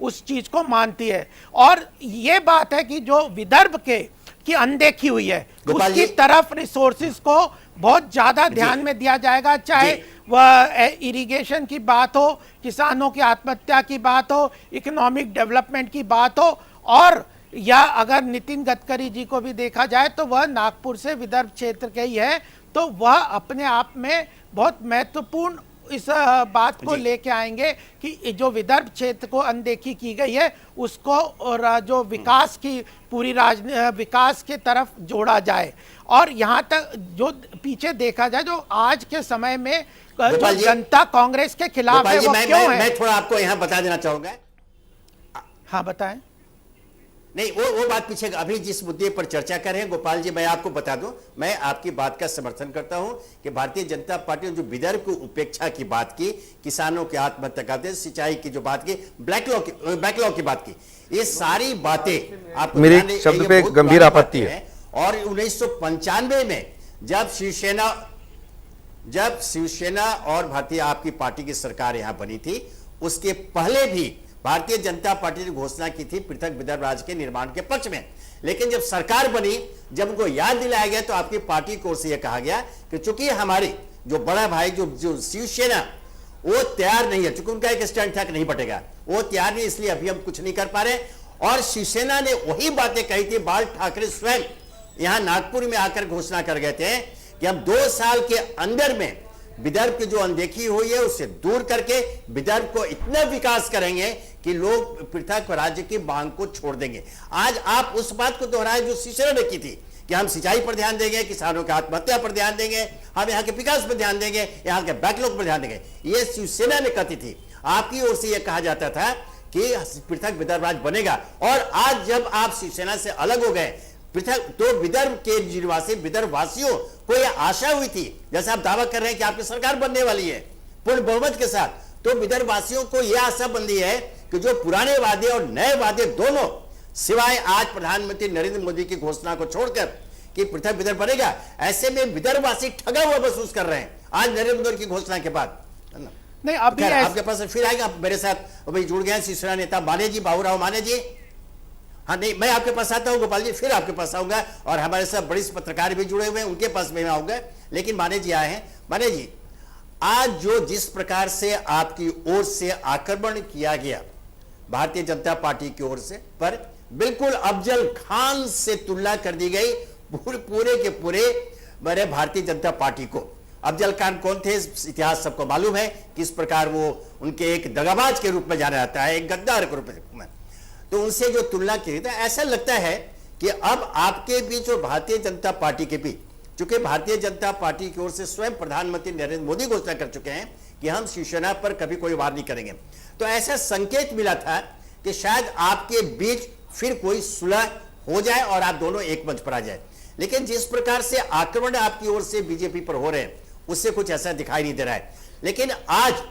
उस चीज को मानती है। और ये बात है कि जो विदर्भ की अनदेखी हुई है, उसकी तरफ रिसोर्सेज को बहुत ज्यादा ध्यान में दिया जाएगा, चाहे वह इरिगेशन की बात हो, किसानों की आत्महत्या की बात हो, इकोनॉमिक डेवलपमेंट की बात हो, और या अगर नितिन गडकरी जी को भी देखा जाए तो वह नागपुर से विदर्भ क्षेत्र के ही है। तो वह अपने आप में बहुत महत्वपूर्ण इस बात को लेके आएंगे कि जो विदर्भ क्षेत्र को अनदेखी की गई है उसको और जो विकास की पूरी विकास के तरफ जोड़ा जाए। और यहाँ तक जो पीछे देखा जाए, जो आज के समय में जो जनता कांग्रेस के खिलाफ है वो क्यों है? मैं थोड़ा आपको यहाँ बता देना चाहूंगा। हाँ बताएं। नहीं, वो बात पीछे, अभी जिस मुद्दे पर चर्चा कर रहे हैं गोपाल जी, मैं आपको बता दूं, मैं आपकी बात का समर्थन करता हूं कि भारतीय जनता पार्टी ने जो विदर्भ की उपेक्षा की बात की, किसानों की आत्महत्या करते, सिंचाई की जो बात की, बैकलॉग की बात की, ये सारी बातें आपको मेरे शब्द पे गंभीर आपत्ति है। और 1995 में जब शिवसेना और भारतीय आपकी पार्टी की सरकार यहां बनी थी, उसके पहले भी भारतीय जनता पार्टी ने घोषणा की थी पृथक विदर्भ राज्य के निर्माण के पक्ष में। लेकिन जब सरकार बनी, जब उनको याद दिलाया गया तो आपकी पार्टी की ओर से यह कहा गया कि चूंकि हमारे जो बड़ा भाई जो शिवसेना, वो तैयार नहीं है, चूंकि उनका एक स्टैंड था कि नहीं बटेगा, वो तैयार नहीं, इसलिए अभी हम कुछ नहीं कर पा रहे। और शिवसेना ने वही बातें कही थी, बाल ठाकरे स्वयं यहां नागपुर में आकर घोषणा कर गए थे कि हम 2 साल के अंदर में विदर्भ की जो अनदेखी हुई है उसे दूर करके विदर्भ को इतना विकास करेंगे कि लोग पृथक राज्य की मांग को छोड़ देंगे। आज आप उस बात को दोहराए जो शिवसेना ने की थी कि हम सिंचाई पर ध्यान देंगे, किसानों की आत्महत्या पर ध्यान देंगे, हम यहाँ के विकास पर ध्यान देंगे, यहाँ के बैकलॉग पर ध्यान देंगे। ये शिवसेना ने कही थी। आपकी ओर से यह कहा जाता था कि पृथक विदर्भ राज्य बनेगा, और आज जब आप शिवसेना से अलग हो गए पृथक, तो विदर्भ के निवासी विदर्भ वासियों को यह आशा हुई थी, जैसे आप दावा कर रहे हैं कि आपकी सरकार बनने वाली है पूर्ण बहुमत के साथ, तो विदर्भ वासियों को यह आशा बंधी है कि जो पुराने वादे और नए वादे दोनों, सिवाय आज प्रधानमंत्री नरेंद्र मोदी की घोषणा को छोड़कर कि पृथक विदर्भ बनेगा, ऐसे में विदर्भवासी ठगा हुआ महसूस कर रहे हैं आज नरेंद्र मोदी की घोषणा के बाद। नहीं, अभी आपके पास फिर आएगा, आप मेरे साथ अभी जुड़ गए हैं शिवसेना नेता माने जी, बाबूराव माने जी। हाँ, नहीं, मैं आपके पास आता हूं गोपाल जी, फिर आपके पास आऊंगा, और हमारे साथ बड़ी पत्रकार भी जुड़े हुए हैं, उनके पास में आऊंगा, लेकिन माने जी आए हैं। माने जी, आज जो जिस प्रकार से आपकी ओर से आक्रमण किया गया भारतीय जनता पार्टी की ओर से, पर बिल्कुल अफजल खान से तुलना कर दी गई पूरे के पूरे मेरे भारतीय जनता पार्टी को। अफजल खान कौन थे, इतिहास सबको मालूम है, किस प्रकार वो उनके एक दगाबाज के रूप में जाना जाता है, एक गद्दार के रूप में, तो उनसे जो तुलना की, तो ऐसा लगता है कि अब आपके बीच और भारतीय जनता पार्टी के बीच, चूंकि भारतीय जनता पार्टी की ओर से स्वयं प्रधानमंत्री नरेंद्र मोदी घोषणा कर चुके हैं कि हम शिवसेना पर कभी कोई वार नहीं करेंगे, तो ऐसा संकेत मिला था कि शायद आपके बीच फिर कोई सुलह हो जाए और आप दोनों एक मंच पर आ जाए। लेकिन जिस प्रकार से आक्रमण आपकी ओर से बीजेपी पर हो रहे हैं उससे कुछ ऐसा दिखाई नहीं दे रहा है। लेकिन आज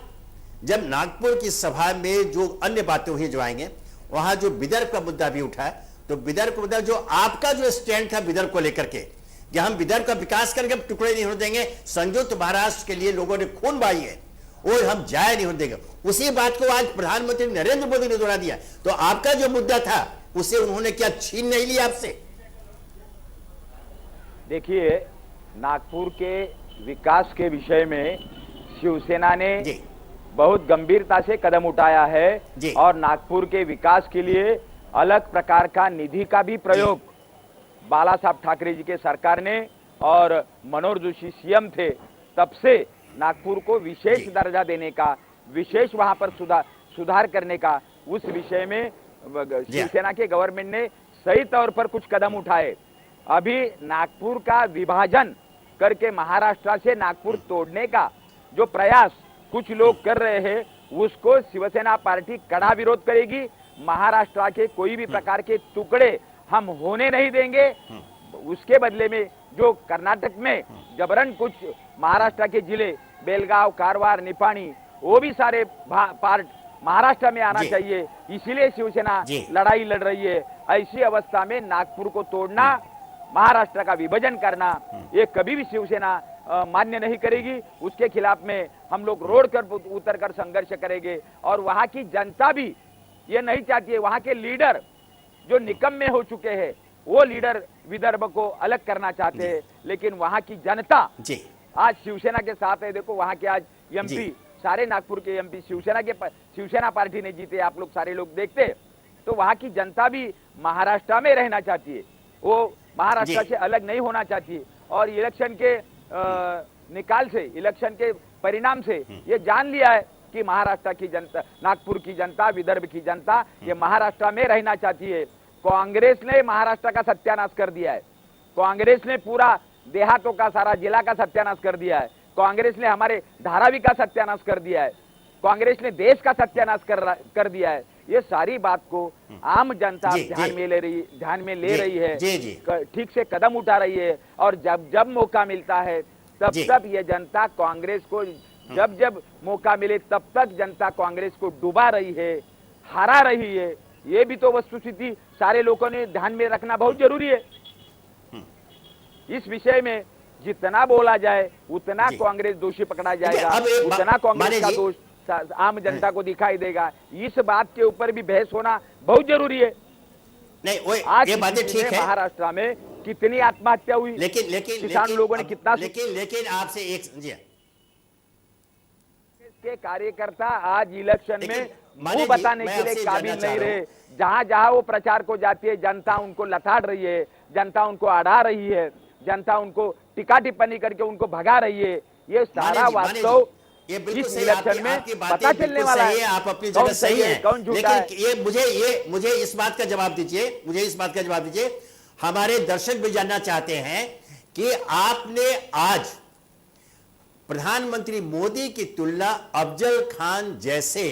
जब नागपुर की सभा में जो अन्य बातें हुई जो आएंगे, वहां जो विदर्भ का मुद्दा भी उठा, तो विदर्भ का मुद्दा, जो आपका जो स्टैंड था विदर्भ को लेकर के कि हम विदर्भ का विकास करके टुकड़े नहीं होने देंगे, संयुक्त महाराष्ट्र के लिए लोगों ने खून बहाई है और हम जाया नहीं होने देंगे, उसी बात को आज प्रधानमंत्री नरेंद्र मोदी ने दोहरा दिया। तो आपका जो मुद्दा था उसे उन्होंने क्या छीन नहीं लिया आपसे? देखिए, नागपुर के विकास के विषय में शिवसेना ने बहुत गंभीरता से कदम उठाया है और नागपुर के विकास के लिए अलग प्रकार का निधि का भी प्रयोग बाला साहब ठाकरे जी के सरकार ने, और मनोहर जोशी सीएम थे तब से नागपुर को विशेष दर्जा देने का, विशेष वहां पर सुधार करने का, उस विषय में शिवसेना के गवर्नमेंट ने सही तौर पर कुछ कदम उठाए। अभी नागपुर का विभाजन करके महाराष्ट्र से नागपुर तोड़ने का जो प्रयास कुछ लोग कर रहे हैं उसको शिवसेना पार्टी कड़ा विरोध करेगी। महाराष्ट्र के कोई भी प्रकार के टुकड़े हम होने नहीं देंगे। उसके बदले में जो कर्नाटक में जबरन कुछ महाराष्ट्र के जिले बेलगांव, कारवार, निपाणी, वो भी सारे पार्ट महाराष्ट्र में आना चाहिए, इसीलिए शिवसेना लड़ाई लड़ रही है। ऐसी अवस्था में नागपुर को तोड़ना, महाराष्ट्र का विभाजन करना, ये कभी भी शिवसेना मान्य नहीं करेगी। उसके खिलाफ में हम लोग रोड कर उतर कर संघर्ष करेंगे और वहां की जनता भी ये नहीं चाहती है। वहां के लीडर जो निकम्मे हो चुके हैं वो लीडर विदर्भ को अलग करना चाहते हैं, लेकिन वहां की जनता आज शिवसेना के साथ है। देखो वहां के आज एमपी, सारे नागपुर के एमपी शिवसेना पार्टी ने जीते, आप लोग सारे लोग देखते, तो वहां की जनता भी महाराष्ट्र में रहना चाहती है, वो महाराष्ट्र से अलग नहीं होना चाहती। और इलेक्शन के निकाल से, इलेक्शन के परिणाम से ये जान लिया है कि महाराष्ट्र की जनता, नागपुर की जनता, विदर्भ की जनता ये महाराष्ट्र में रहना चाहती है। कांग्रेस ने महाराष्ट्र का सत्यानाश कर दिया है, कांग्रेस ने पूरा देहातों का, सारा जिला का सत्यानाश कर दिया है, कांग्रेस ने हमारे धारावी का सत्यानाश कर दिया है, कांग्रेस ने देश का सत्यानाश कर दिया है। ये सारी बात को आम जनता ध्यान में ले रही है, ठीक से कदम उठा रही है। और जब जब मौका मिलता है तब ये जनता कांग्रेस को, जब मौका मिले तब तक जनता कांग्रेस को डुबा रही है, हरा रही है। ये भी तो वस्तुस्थिति सारे लोगों ने ध्यान में रखना बहुत जरूरी है। इस विषय में जितना बोला जाए उतना कांग्रेस दोषी पकड़ा जाएगा, उतना कांग्रेस का दोष आम जनता को दिखाई देगा। इस बात के ऊपर भी बहस होना बहुत जरूरी है। नहीं, आज ये बातें ठीक है। महाराष्ट्र में कितनी आत्महत्या हुई, लेकिन किसान लोगों ने कितना, लेकिन आपसे एक के कार्यकर्ता आज इलेक्शन में मुंह बताने के लिए काबिल नहीं रहे। जहां जहां वो प्रचार को जाती है जनता उनको लताड़ रही है। जनता उनको अड़ा रही है, जनता उनको टिक्का टिप्पणी करके उनको भगा रही है। ये सारा वास्तव ये बिल्कुल इस सही, इलेक्शन में आपकी बातें पता चलने बिल्कुल वाला सही है। आप अपनी कौन जगह सही है, कौन झूठा है। लेकिन मुझे इस बात का जवाब दीजिए, मुझे इस बात का जवाब दीजिए, हमारे दर्शक भी जानना चाहते हैं कि आपने आज प्रधानमंत्री मोदी की तुलना अफजल खान जैसे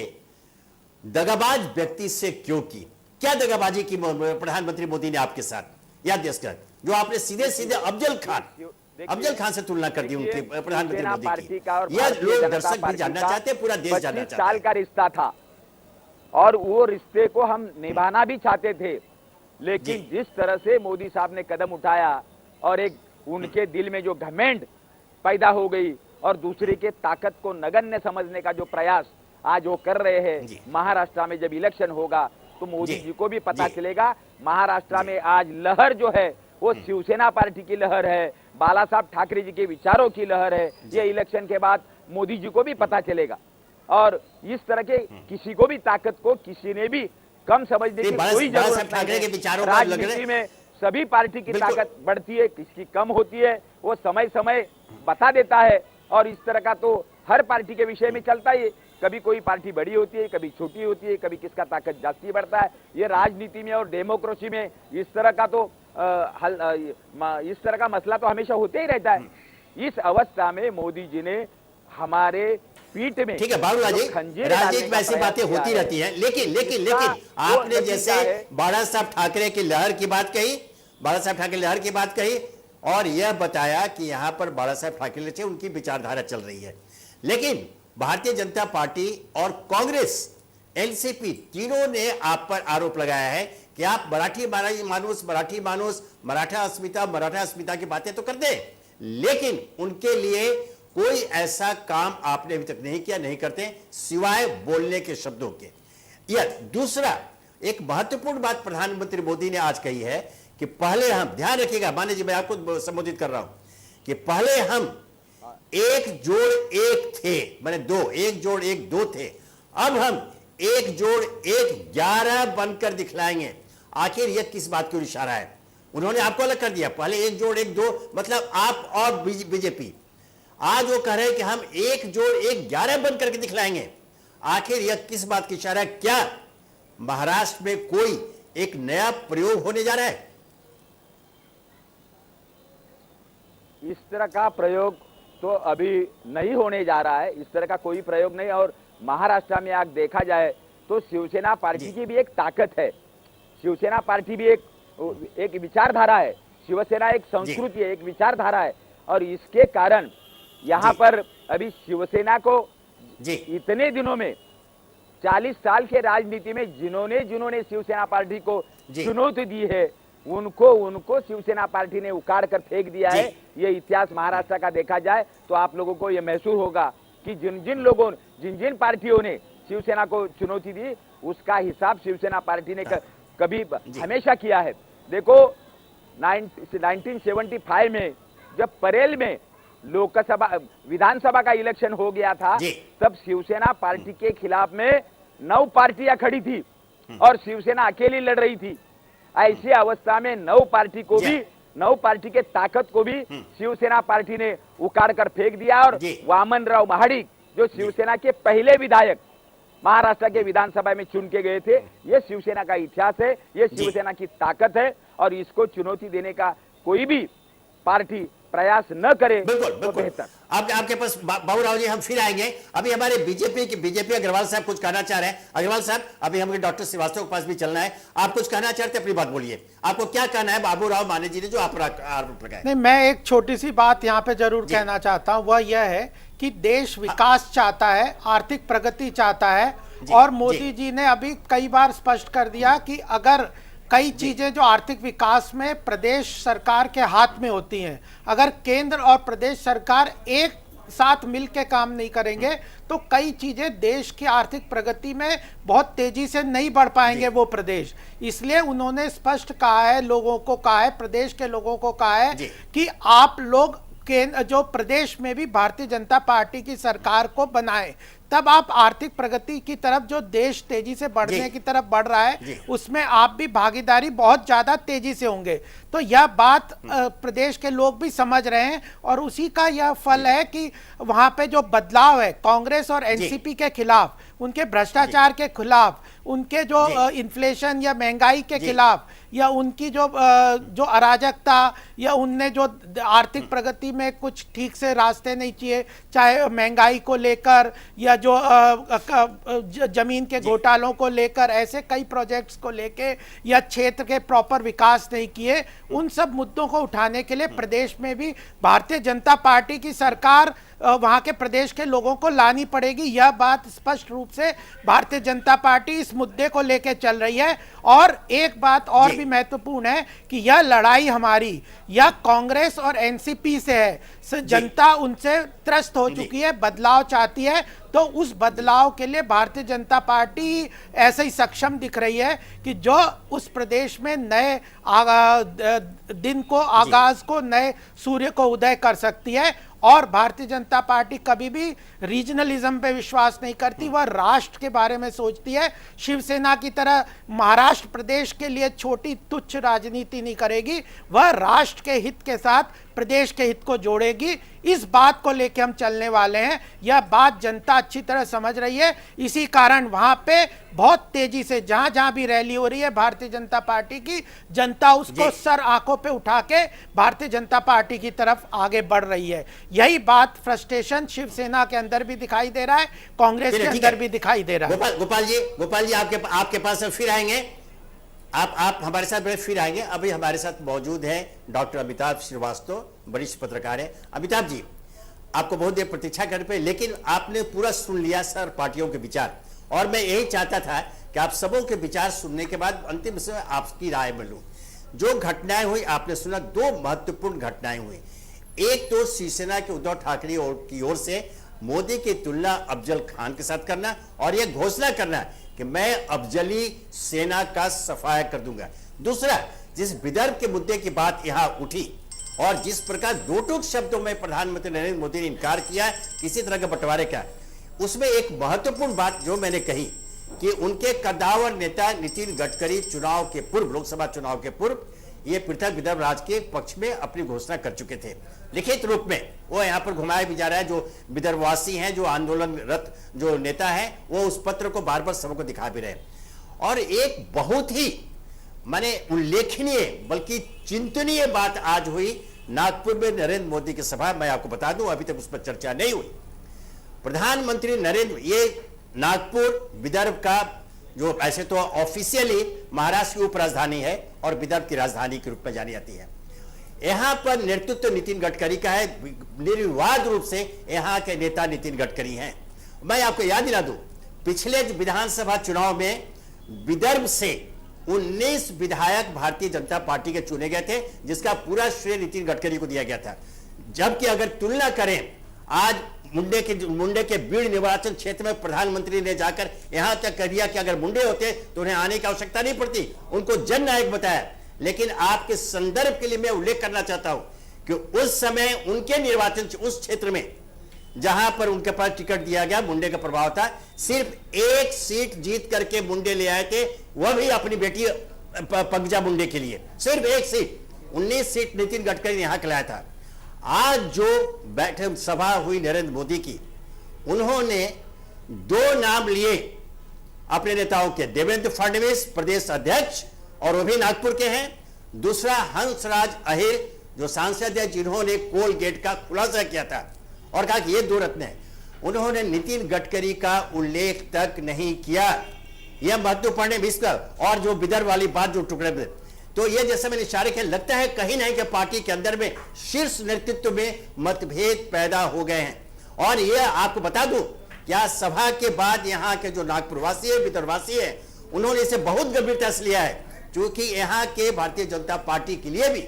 दगाबाज व्यक्ति से क्यों की? क्या दगाबाजी की प्रधानमंत्री मोदी ने आपके साथ, याद देश जो आपने सीधे सीधे अफजल खान से तुलना कर दी उनकी प्रधानमंत्री मोदी की? यह लोग दर्शक भी जानना चाहते हैं, पूरा देश जानना चाहता है। 25 साल का रिश्ता था और वो रिश्ते को हम निभाना भी चाहते थे, लेकिन जिस तरह से मोदी साहब ने कदम उठाया और एक उनके दिल में जो घमंड पैदा हो गई और दूसरे के ताकत को नगण्य समझने का जो प्रयास आज वो कर रहे हैं, महाराष्ट्र में जब इलेक्शन होगा तो मोदी जी को भी पता चलेगा। महाराष्ट्र में आज लहर जो है वो शिवसेना पार्टी की लहर है, बाला साहब ठाकरे जी के विचारों की लहर है। ये इलेक्शन के बाद मोदी जी को भी पता चलेगा और इस तरह के किसी को भी ताकत को किसी ने भी कम समझने की कोई जरूरत नहीं है। राजनीति में सभी पार्टी की ताकत बढ़ती है, किसकी कम होती है वो समय समय बता देता है और इस तरह का तो हर पार्टी के विषय में चलता ही है। कभी कोई पार्टी बड़ी होती है, कभी छोटी होती है, कभी किसका ताकत जास्ती बढ़ता है। ये राजनीति में और डेमोक्रेसी में इस तरह का तो इस तरह का मसला तो हमेशा होते ही रहता है। इस अवस्था में मोदी जी ने हमारे पीठ में, ठीक है बाबूराव जी, राजनीति में ऐसी बातें होती रहती हैं, लेकिन आपने जैसे बाला साहब ठाकरे की लहर की बात कही, बाला साहब ठाकरे लहर की बात कही और यह बताया कि यहां पर बाला साहब ठाकरे से उनकी विचारधारा चल रही है, लेकिन भारतीय जनता पार्टी और कांग्रेस एनसीपी तीनों ने आप पर आरोप लगाया है कि आप मराठा अस्मिता की बातें तो करते हैं, लेकिन उनके लिए कोई ऐसा काम आपने अभी तक नहीं किया, नहीं करते सिवाय बोलने के शब्दों के। यह दूसरा एक महत्वपूर्ण बात प्रधानमंत्री मोदी ने आज कही है कि पहले हम, ध्यान रखिएगा मान्य जी, मैं आपको संबोधित कर रहा हूं कि पहले हम 1 जोड़ 1 थे, मैंने 2, 1 जोड़ 1 2 थे, अब हम 1 जोड़ 1 11 बनकर दिखलाएंगे। आखिर यह किस बात की इशारा है? उन्होंने आपको अलग कर दिया, पहले 1 जोड़ 1 2 मतलब आप और बीजेपी, आज वो कह रहे हैं कि हम 1 जोड़ 1 11 बनकर के दिखलाएंगे। आखिर यह किस बात की इशारा है? क्या महाराष्ट्र में कोई एक नया प्रयोग होने जा रहा है? इस तरह का प्रयोग तो अभी नहीं होने जा रहा है, इस तरह का कोई प्रयोग नहीं। और महाराष्ट्र में आज देखा जाए तो शिवसेना पार्टी की भी एक ताकत है, शिवसेना पार्टी भी एक विचारधारा है, शिवसेना एक संस्कृति है, एक विचारधारा है और इसके कारण यहाँ पर अभी शिवसेना को इतने दिनों में 40 साल के राजनीति में जिन्होंने शिवसेना पार्टी को चुनौती दी है उनको शिवसेना पार्टी ने उखाड़ कर फेंक दिया है। ये इतिहास महाराष्ट्र का देखा जाए तो आप लोगों को ये महसूस होगा कि जिन पार्टियों ने शिवसेना को चुनौती दी उसका हिसाब शिवसेना पार्टी ने कभी हमेशा किया है। देखो 1975 में जब परेल में लोकसभा विधानसभा का इलेक्शन हो गया था तब शिवसेना पार्टी के खिलाफ में 9 पार्टियां खड़ी थी और शिवसेना अकेली लड़ रही थी। ऐसी अवस्था में 9 पार्टी के ताकत को भी शिवसेना पार्टी ने उखाड़ कर फेंक दिया और वामनराव महाडिक जो शिवसेना के पहले विधायक महाराष्ट्र के विधानसभा में चुन के गए थे, ये शिवसेना का इतिहास है, ये शिवसेना की ताकत है और इसको चुनौती देने का कोई भी पार्टी प्रयास न करे तो बेहतर। आपके पास बाबूराव जी हम फिर आएंगे। अभी हमारे बीजेपी अग्रवाल साहब कुछ कहना चाह रहे हैं। अग्रवाल साहब, अभी हमें डॉक्टर श्रीवास्तव के पास भी चलना है, आप कुछ कहना चाहते हैं, अपनी बात बोलिए। आपको क्या कहना है बाबूराव माने जी ने जो आरोप लगाया? नहीं, मैं एक छोटी सी बात यहाँ पे जरूर कहना चाहता हूँ, वह यह है कि देश विकास चाहता है, आर्थिक प्रगति चाहता है और मोदी जी ने अभी कई बार स्पष्ट कर दिया कि अगर कई चीजें जो आर्थिक विकास में प्रदेश सरकार के हाथ में होती हैं, अगर केंद्र और प्रदेश सरकार एक साथ मिलकर काम नहीं करेंगे तो कई चीजें देश की आर्थिक प्रगति में बहुत तेजी से नहीं बढ़ पाएंगे वो प्रदेश। इसलिए उन्होंने स्पष्ट कहा है, लोगों को कहा है, प्रदेश के लोगों को कहा है कि आप लोग जो प्रदेश में भी भारतीय जनता पार्टी की सरकार को बनाए, तब आप आर्थिक प्रगति की तरफ, जो देश तेजी से बढ़ने की तरफ बढ़ रहा है, उसमें आप भी भागीदारी बहुत ज्यादा तेजी से होंगे। तो यह बात प्रदेश के लोग भी समझ रहे हैं और उसी का यह फल है कि वहां पे जो बदलाव है कांग्रेस और एनसीपी के खिलाफ, उनके भ्रष्टाचार के खिलाफ, उनके जो इन्फ्लेशन या महंगाई के खिलाफ, या उनकी जो अराजकता, या उनने जो आर्थिक प्रगति में कुछ ठीक से रास्ते नहीं किए, चाहे महंगाई को लेकर या जो जमीन के घोटालों को लेकर, ऐसे कई प्रोजेक्ट्स को लेके, या क्षेत्र के प्रॉपर विकास नहीं किए, उन सब मुद्दों को उठाने के लिए प्रदेश में भी भारतीय जनता पार्टी की सरकार वहां के प्रदेश के लोगों को लानी पड़ेगी। यह बात स्पष्ट रूप से भारतीय जनता पार्टी इस मुद्दे को लेकर चल रही है। और एक बात और भी महत्वपूर्ण है कि यह लड़ाई हमारी या कांग्रेस और एनसीपी से है। जनता उनसे त्रस्त हो चुकी है, बदलाव चाहती है, तो उस बदलाव के लिए भारतीय जनता पार्टी ऐसे ही सक्षम दिख रही है कि जो उस प्रदेश में नए दिन को, आगाज को, नए सूर्य को उदय कर सकती है। और भारतीय जनता पार्टी कभी भी रीजनलिज्म पे विश्वास नहीं करती, वह राष्ट्र के बारे में सोचती है। शिवसेना की तरह महाराष्ट्र प्रदेश के लिए छोटी तुच्छ राजनीति नहीं करेगी, वह राष्ट्र के हित के साथ प्रदेश के हित को जोड़ेगी। इस बात को लेकर हम चलने वाले हैं। यह बात जनता अच्छी तरह समझ रही है। इसी कारण वहां पे बहुत तेजी से जहां जहां भी रैली हो रही है भारतीय जनता पार्टी की, जनता उसको सर आंखों पे उठा के भारतीय जनता पार्टी की तरफ आगे बढ़ रही है। यही बात फ्रस्ट्रेशन शिवसेना के अंदर भी दिखाई दे रहा है, कांग्रेस के अंदर भी दिखाई दे रहा है। गोपाल जी आपके पास फिर आएंगे, आप हमारे साथ फिर आएंगे। अभी हमारे साथ मौजूद हैं डॉक्टर अमिताभ श्रीवास्तव, वरिष्ठ पत्रकार है। अमिताभ जी, आपको बहुत देर प्रतीक्षा करने पे, लेकिन आपने पूरा सुन लिया सर पार्टियों के विचार, और मैं यही चाहता था कि आप सबों के विचार सुनने के बाद अंतिम से आपकी राय में लूं। जो घटनाएं हुई आपने सुना, दो महत्वपूर्ण घटनाएं हुई। एक तो शिवसेना के उद्धव ठाकरे की ओर से मोदी की तुलना अफजल खान के साथ करना और यह घोषणा करना कि मैं अफजली सेना का सफाया कर दूंगा। दूसरा, जिस विदर्भ के मुद्दे की बात यहां उठी और जिस प्रकार दो टूक शब्दों में प्रधानमंत्री नरेंद्र मोदी ने इनकार किया किसी तरह के बंटवारे का, उसमें एक महत्वपूर्ण बात जो मैंने कही कि उनके कद्दावर नेता नितिन गडकरी चुनाव के पूर्व, लोकसभा चुनाव के पूर्व, ये पृथक विदर्भ राज्य के पक्ष में अपनी घोषणा कर चुके थे लिखित रूप में। वो यहां पर घुमाया भी जा रहा है, जो विदर्भवासी हैं, जो आंदोलनरत जो नेता है, वो उस पत्र को बार बार सबको दिखा भी रहे। और एक बहुत ही माने उल्लेखनीय बल्कि चिंतनीय बात आज हुई नागपुर में नरेंद्र मोदी की सभा। मैं आपको बता दूं, अभी तक उस पर चर्चा नहीं हुई। प्रधानमंत्री नरेंद्र, ये नागपुर विदर्भ का जो ऐसे तो ऑफिशियली महाराष्ट्र की उप राजधानी है और विदर्भ की राजधानी के रूप में जानी जाती है। यहां पर नेतृत्व नितिन गडकरी का है, निर्विवाद रूप से यहां के नेता नितिन गडकरी हैं। मैं आपको याद दिला दूं, पिछले विधानसभा चुनाव में विदर्भ से 19 विधायक भारतीय जनता पार्टी के चुने गए थे, जिसका पूरा श्रेय नितिन गडकरी को दिया गया था। जबकि अगर तुलना करें, आज मुंडे के बीड़ निर्वाचन क्षेत्र में प्रधानमंत्री ने जाकर यहां तक कह दिया कि अगर मुंडे होते तो उन्हें आने की आवश्यकता नहीं पड़ती, उनको जननायक बताया। लेकिन आपके संदर्भ के लिए मैं उल्लेख करना चाहता हूं कि उस समय उनके निर्वाचन उस क्षेत्र में जहां पर उनके पास टिकट दिया गया, मुंडे का प्रभाव था, सिर्फ एक सीट जीत करके मुंडे ले आए थे, वह भी अपनी बेटी पंकजा मुंडे के लिए, सिर्फ एक सीट। 19 सीट नितिन गडकरी ने यहां खिलाया था। आज जो बैठक सभा हुई नरेंद्र मोदी की, उन्होंने दो नाम लिए अपने नेताओं के, देवेंद्र फडणवीस प्रदेश अध्यक्ष और वो भी नागपुर के हैं, दूसरा हंसराज अहिर जो सांसद है, जिन्होंने कोल गेट का खुलासा किया था और कहा कि ये दो रत्न है। उन्होंने नितिन गडकरी का उल्लेख तक नहीं किया। यह महत्वपूर्ण है इसका। और जो विदर्भ वाली बात जो टुकड़े में, तो ये जैसे मैंने इशारे किया, लगता है कहीं नहीं कि पार्टी के अंदर में शीर्ष नेतृत्व में मतभेद पैदा हो गए हैं। और ये आपको बता दूं, क्या सभा के बाद यहाँ के जो नागपुरवासी है, विदर्भवासी है, उन्होंने इसे बहुत गंभीरता से लिया है, क्योंकि यहाँ के भारतीय जनता पार्टी के लिए भी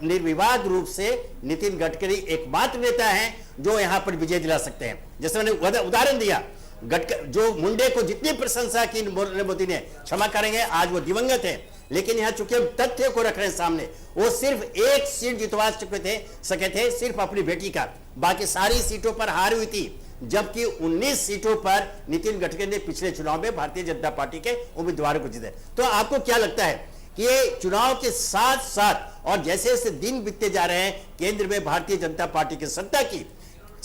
निर्विवाद रूप से नितिन गडकरी एकमात्र नेता हैं जो यहां पर विजय दिला सकते हैं। जैसे मैंने उदाहरण दिया, जो मुंडे को जितनी प्रशंसा की नरेंद्र मोदी ने, क्षमा करेंगे आज वो दिवंगत है, लेकिन यहाँ चूंकि हम तथ्य को रख रहे हैं सामने, वो सिर्फ एक सीट जितवा सके थे सिर्फ अपनी बेटी का, बाकी सारी सीटों पर हार हुई थी, जबकि 19 सीटों पर नितिन गडकरी ने पिछले चुनाव में भारतीय जनता पार्टी के उम्मीदवारों को जीते। तो आपको क्या लगता है कि ये चुनाव के साथ साथ और जैसे जैसे दिन बीतते जा रहे हैं, केंद्र में भारतीय जनता पार्टी की सत्ता की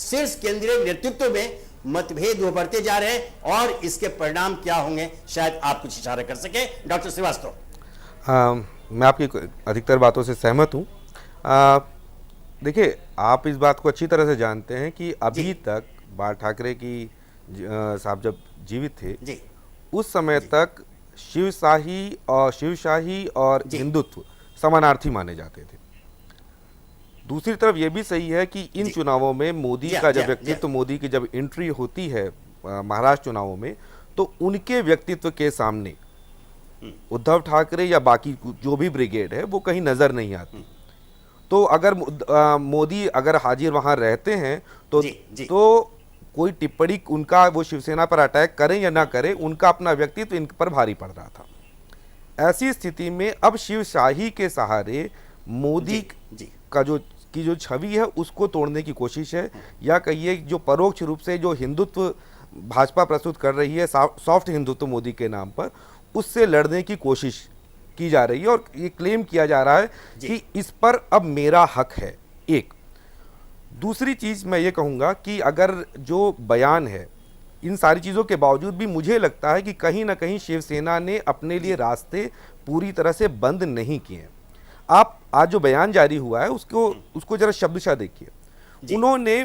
शीर्ष केंद्रीय नेतृत्व में मतभेद उभरते जा रहे हैं और इसके परिणाम क्या होंगे, शायद आप कुछ इशारा कर सके डॉक्टर श्रीवास्तव। मैं आपकी अधिकतर बातों से सहमत हूँ। देखिए, आप इस बात को अच्छी तरह से जानते हैं कि अभी तक बाल ठाकरे की साहब जब जीवित थे उस समय तक शिवशाही और हिंदुत्व समानार्थी माने जाते थे। दूसरी तरफ यह भी सही है कि इन चुनावों में मोदी का जब व्यक्तित्व, मोदी की जब एंट्री होती है महाराष्ट्र चुनावों में, तो उनके व्यक्तित्व के सामने उद्धव ठाकरे या बाकी जो भी ब्रिगेड है वो कहीं नजर नहीं आती। तो अगर मोदी अगर हाजिर वहां रहते हैं तो कोई टिप्पणी उनका वो शिवसेना पर अटैक करें या ना करें, उनका अपना व्यक्तित्व इन पर भारी पड़ रहा था। ऐसी स्थिति में अब शिवशाही के सहारे मोदी का जो छवि है उसको तोड़ने की कोशिश है, या कहिए जो परोक्ष रूप से जो हिंदुत्व भाजपा प्रस्तुत कर रही है, सॉफ्ट हिंदुत्व मोदी के नाम पर, उससे लड़ने की कोशिश की जा रही है और ये क्लेम किया जा रहा है कि इस पर अब मेरा हक है। एक दूसरी चीज मैं ये कहूँगा कि अगर जो बयान है, इन सारी चीज़ों के बावजूद भी मुझे लगता है कि कहीं ना कहीं शिवसेना ने अपने लिए रास्ते पूरी तरह से बंद नहीं किए हैं। आप आज जो बयान जारी हुआ है उसको जरा शब्दशः देखिए। उन्होंने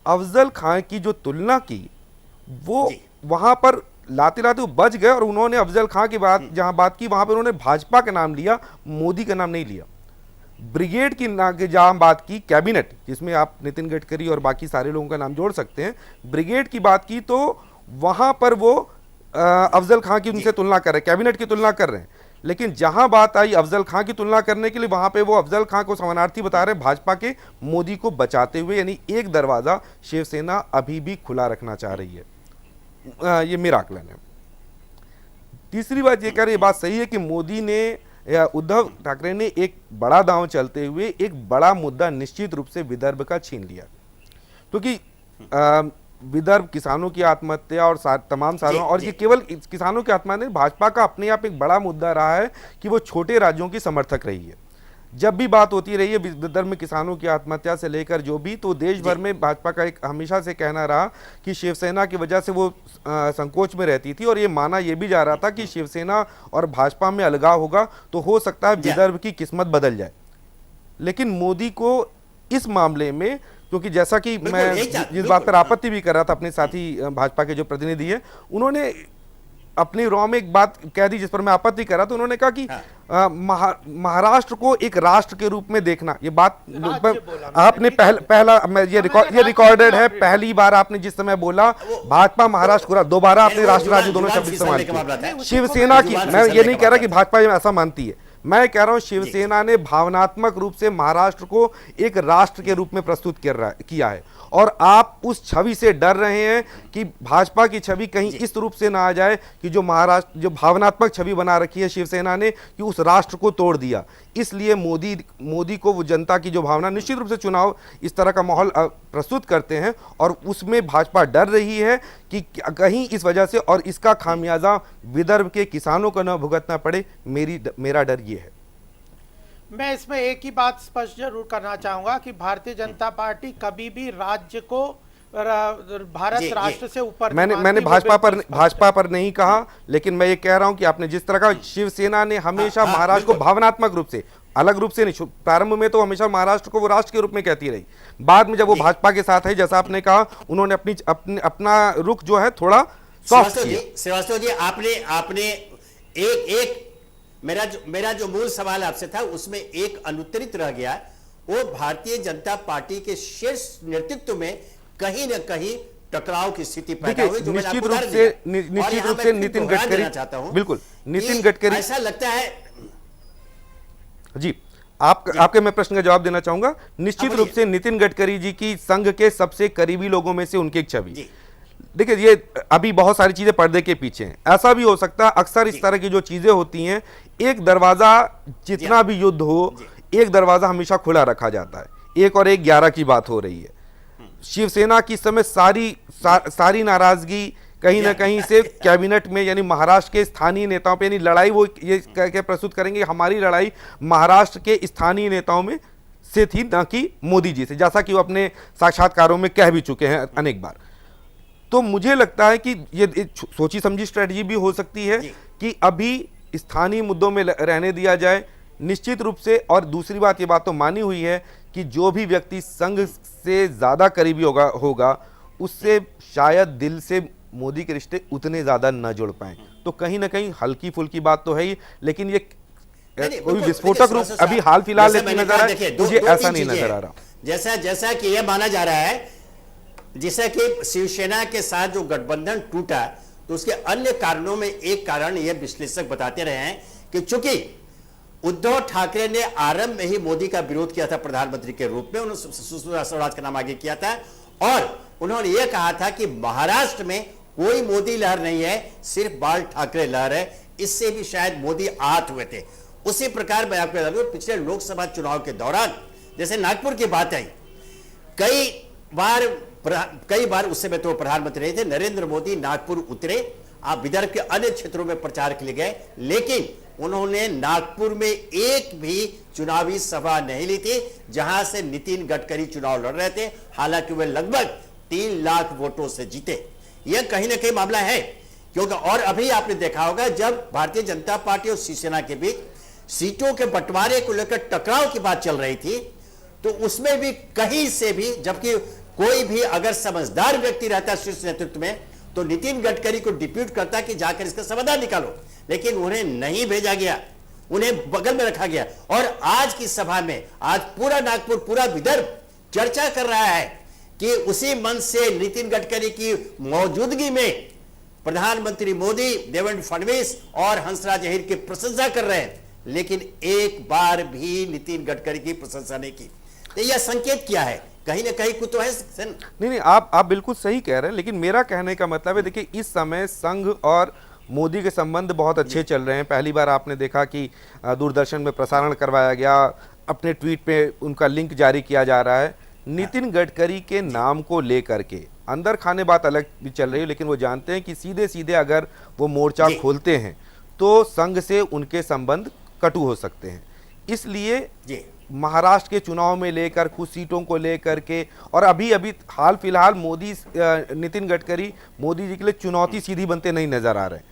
अफजल खान की जो तुलना की वो वहां पर लाते लाते वो बच गए और उन्होंने अफजल खान की जहां बात की वहां पर उन्होंने भाजपा का नाम लिया, मोदी का नाम नहीं लिया। ब्रिगेड की जहां बात की, कैबिनेट जिसमें आप नितिन गडकरी और बाकी सारे लोगों का नाम जोड़ सकते हैं, ब्रिगेड की बात की तो वहां पर वो अफजल खान की उनसे तुलना कर रहे हैं, कैबिनेट की तुलना कर रहे हैं। लेकिन जहां बात आई अफजल खान की तुलना करने के लिए, वहां पे वो अफजल खान को समानार्थी बता रहे भाजपा के, मोदी को बचाते हुए। यानी एक दरवाजा शिवसेना अभी भी खुला रखना चाह रही है, ये मेरा आकलन है। तीसरी बात ये कह रही, बात सही है कि मोदी ने या उद्धव ठाकरे ने एक बड़ा दांव चलते हुए एक बड़ा मुद्दा निश्चित रूप से विदर्भ का छीन लिया, क्योंकि विदर्भ किसानों की आत्महत्या और तमाम सालों, और ये केवल किसानों की आत्महत्या नहीं, भाजपा का अपने आप एक बड़ा मुद्दा रहा है कि वो छोटे राज्यों की समर्थक रही है। जब भी बात होती रही है विदर्भ में किसानों की आत्महत्या से लेकर जो भी, तो देश भर में भाजपा का एक हमेशा से कहना रहा कि शिवसेना की वजह से वो संकोच में रहती थी और ये माना ये भी जा रहा था कि शिवसेना और भाजपा में अलगाव होगा तो हो सकता है विदर्भ की किस्मत बदल जाए। लेकिन मोदी को इस मामले में, क्योंकि जैसा कि मैं जिस बात पर आपत्ति भी कर रहा था, अपने साथी भाजपा के जो प्रतिनिधि है उन्होंने अपनी रॉ में एक बात कह दी जिस पर मैं आपत्ति कर रहा था। उन्होंने कहा कि महाराष्ट्र को एक राष्ट्र के रूप में देखना, ये बात आपने पहला ये रिकॉर्डेड है, पहली बार आपने जिस समय बोला भाजपा महाराष्ट्र, दोबारा आपने राष्ट्र राज्य दोनों शब्द इस्तेमाल किए। शिवसेना की, मैं ये नहीं कह रहा कि भाजपा ऐसा मानती है, मैं कह रहा हूं शिवसेना ने भावनात्मक रूप से महाराष्ट्र को एक राष्ट्र के रूप में प्रस्तुत किया है और आप उस छवि से डर रहे हैं कि भाजपा की छवि कहीं इस रूप से ना आ जाए कि जो महाराष्ट्र, जो भावनात्मक छवि बना रखी है शिवसेना ने कि उस राष्ट्र को तोड़ दिया। इसलिए मोदी को वो जनता की जो भावना, निश्चित रूप से चुनाव इस तरह का माहौल प्रस्तुत करते हैं और उसमें भाजपा डर रही है कि कहीं इस वजह से और इसका खामियाजा विदर्भ के किसानों को न भुगतना पड़े। मेरा डर ये है। मैं इसमें एक ही बात स्पष्ट जरूर करना चाहूंगा कि भारतीय जनता पार्टी कभी भी राज्य को भारत राष्ट्र से ऊपर, मैंने भाजपा पर नहीं कहा, लेकिन मैं ये कह रहा हूं कि आपने जिस तरह का, शिवसेना ने हमेशा महाराष्ट्र को भावनात्मक रूप से, अलग रूप से नहीं, प्रारंभ में तो हमेशा महाराष्ट्र को वो राष्ट्र के रूप में कहती रही, बाद में जब वो भाजपा के साथ है, जैसा आपने कहा, उन्होंने अपना रुख जो है थोड़ा सॉफ्ट किया। श्रीवास्तव जी, आपने एक मेरा जो मूल सवाल आपसे था उसमें एक अनुत्तरित रह गया, वो भारतीय जनता पार्टी के शीर्ष नेतृत्व में कहीं न कहीं टकराव की स्थिति पैदा हुई, जो निश्चित रूप से नितिन गडकरी, बिल्कुल नितिन गडकरी, ऐसा लगता है जी, आपके मैं प्रश्न का जवाब देना चाहूंगा। निश्चित रूप से नितिन गडकरी जी की संघ के सबसे करीबी लोगों में से उनकी एक छवि, देखिए ये अभी बहुत सारी चीजें पर्दे के पीछे हैं। ऐसा भी हो सकता है, अक्सर इस तरह की जो चीजें होती हैं, एक दरवाजा जितना भी युद्ध हो, एक दरवाजा हमेशा खुला रखा जाता है। 1 और 1 11 की बात हो रही है। शिवसेना की इस समय सारी नाराजगी कहीं ना कहीं से कैबिनेट में यानी महाराष्ट्र के स्थानीय नेताओं पे, यानी लड़ाई वो ये कह के प्रस्तुत करेंगे हमारी लड़ाई महाराष्ट्र के स्थानीय नेताओं में से थी, ना कि मोदी जी से, जैसा कि वो अपने साक्षात्कारों में कह भी चुके हैं अनेक बार। तो मुझे लगता है कि ये सोची समझी स्ट्रेटजी भी हो सकती है कि अभी स्थानीय मुद्दों में रहने दिया जाए निश्चित रूप से। और दूसरी बात, ये बात तो मानी हुई है कि जो भी व्यक्ति संघ से ज्यादा करीबी होगा उससे शायद दिल से मोदी के रिश्ते उतने ज्यादा न जुड़ पाए। तो कहीं ना कहीं हल्की फुल्की बात तो है ही, लेकिन ये कोई विस्फोटक रूप अभी हाल फिलहाल नजर आ रहा है, मुझे ऐसा नहीं नजर आ रहा। जैसा कि यह माना जा रहा है, जैसा कि शिवसेना के साथ जो गठबंधन टूटा, तो उसके अन्य कारणों में एक कारण यह विश्लेषक बताते रहे हैं कि चूंकि उद्धव ठाकरे ने आरंभ में ही मोदी का विरोध किया था प्रधानमंत्री के रूप में, उन्होंने सुषमा स्वराज का नाम आगे किया था और उन्होंने यह कहा था कि महाराष्ट्र में कोई मोदी लहर नहीं है, सिर्फ बाल ठाकरे लहर है। इससे भी शायद मोदी आहत हुए थे। उसी प्रकार मैं आपको बता दूं, पिछले लोकसभा चुनाव के दौरान जैसे नागपुर की बात आई, कई बार उस समय तो प्रधानमंत्री नहीं थे, नरेंद्र मोदी नागपुर उतरे, आप विदर्भ के अन्य क्षेत्रों में प्रचार के लिए गए, लेकिन उन्होंने नागपुर में एक भी चुनावी सभा नहीं ली थी जहां से नितिन गडकरी चुनाव लड़ रहे थे। हालांकि वे लगभग 3 लाख वोटों से जीते। यह कहीं ना कहीं मामला है, क्योंकि और अभी आपने देखा होगा जब भारतीय जनता पार्टी और शिवसेना के बीच सीटों के बंटवारे को लेकर टकराव की बात चल रही थी, तो उसमें भी कहीं से भी, जबकि कोई भी अगर समझदार व्यक्ति रहता शीर्ष नेतृत्व में, तो नितिन गडकरी को डिप्यूट करता कि जाकर इसका समाधान निकालो, लेकिन उन्हें नहीं भेजा गया, उन्हें बगल में रखा गया। और आज की सभा में आज पूरा नागपुर, पूरा विदर्भ चर्चा कर रहा है कि उसी मंच से नितिन गडकरी की मौजूदगी में प्रधानमंत्री मोदी, देवेंद्र फडणवीस और हंसराज अहीर की प्रशंसा कर रहे हैं, लेकिन एक बार भी नितिन गडकरी की प्रशंसा नहीं की। तो यह संकेत क्या है? कहीं ना कहीं कुछ तो है। नहीं, आप बिल्कुल सही कह रहे हैं, लेकिन मेरा कहने का मतलब है, देखिए इस समय संघ और मोदी के संबंध बहुत अच्छे चल रहे हैं। पहली बार आपने देखा कि दूरदर्शन में प्रसारण करवाया गया, अपने ट्वीट पे उनका लिंक जारी किया जा रहा है। नितिन गडकरी के नाम को लेकर के अंदर खाने बात अलग भी चल रही है, लेकिन वो जानते हैं कि सीधे सीधे अगर वो मोर्चा खोलते हैं तो संघ से उनके संबंध कटु हो सकते हैं। इसलिए महाराष्ट्र के चुनाव में लेकर कुछ सीटों को लेकर के, और अभी हाल फिलहाल नितिन गडकरी मोदी जी के लिए चुनौती सीधी बनते नहीं नजर आ रहे।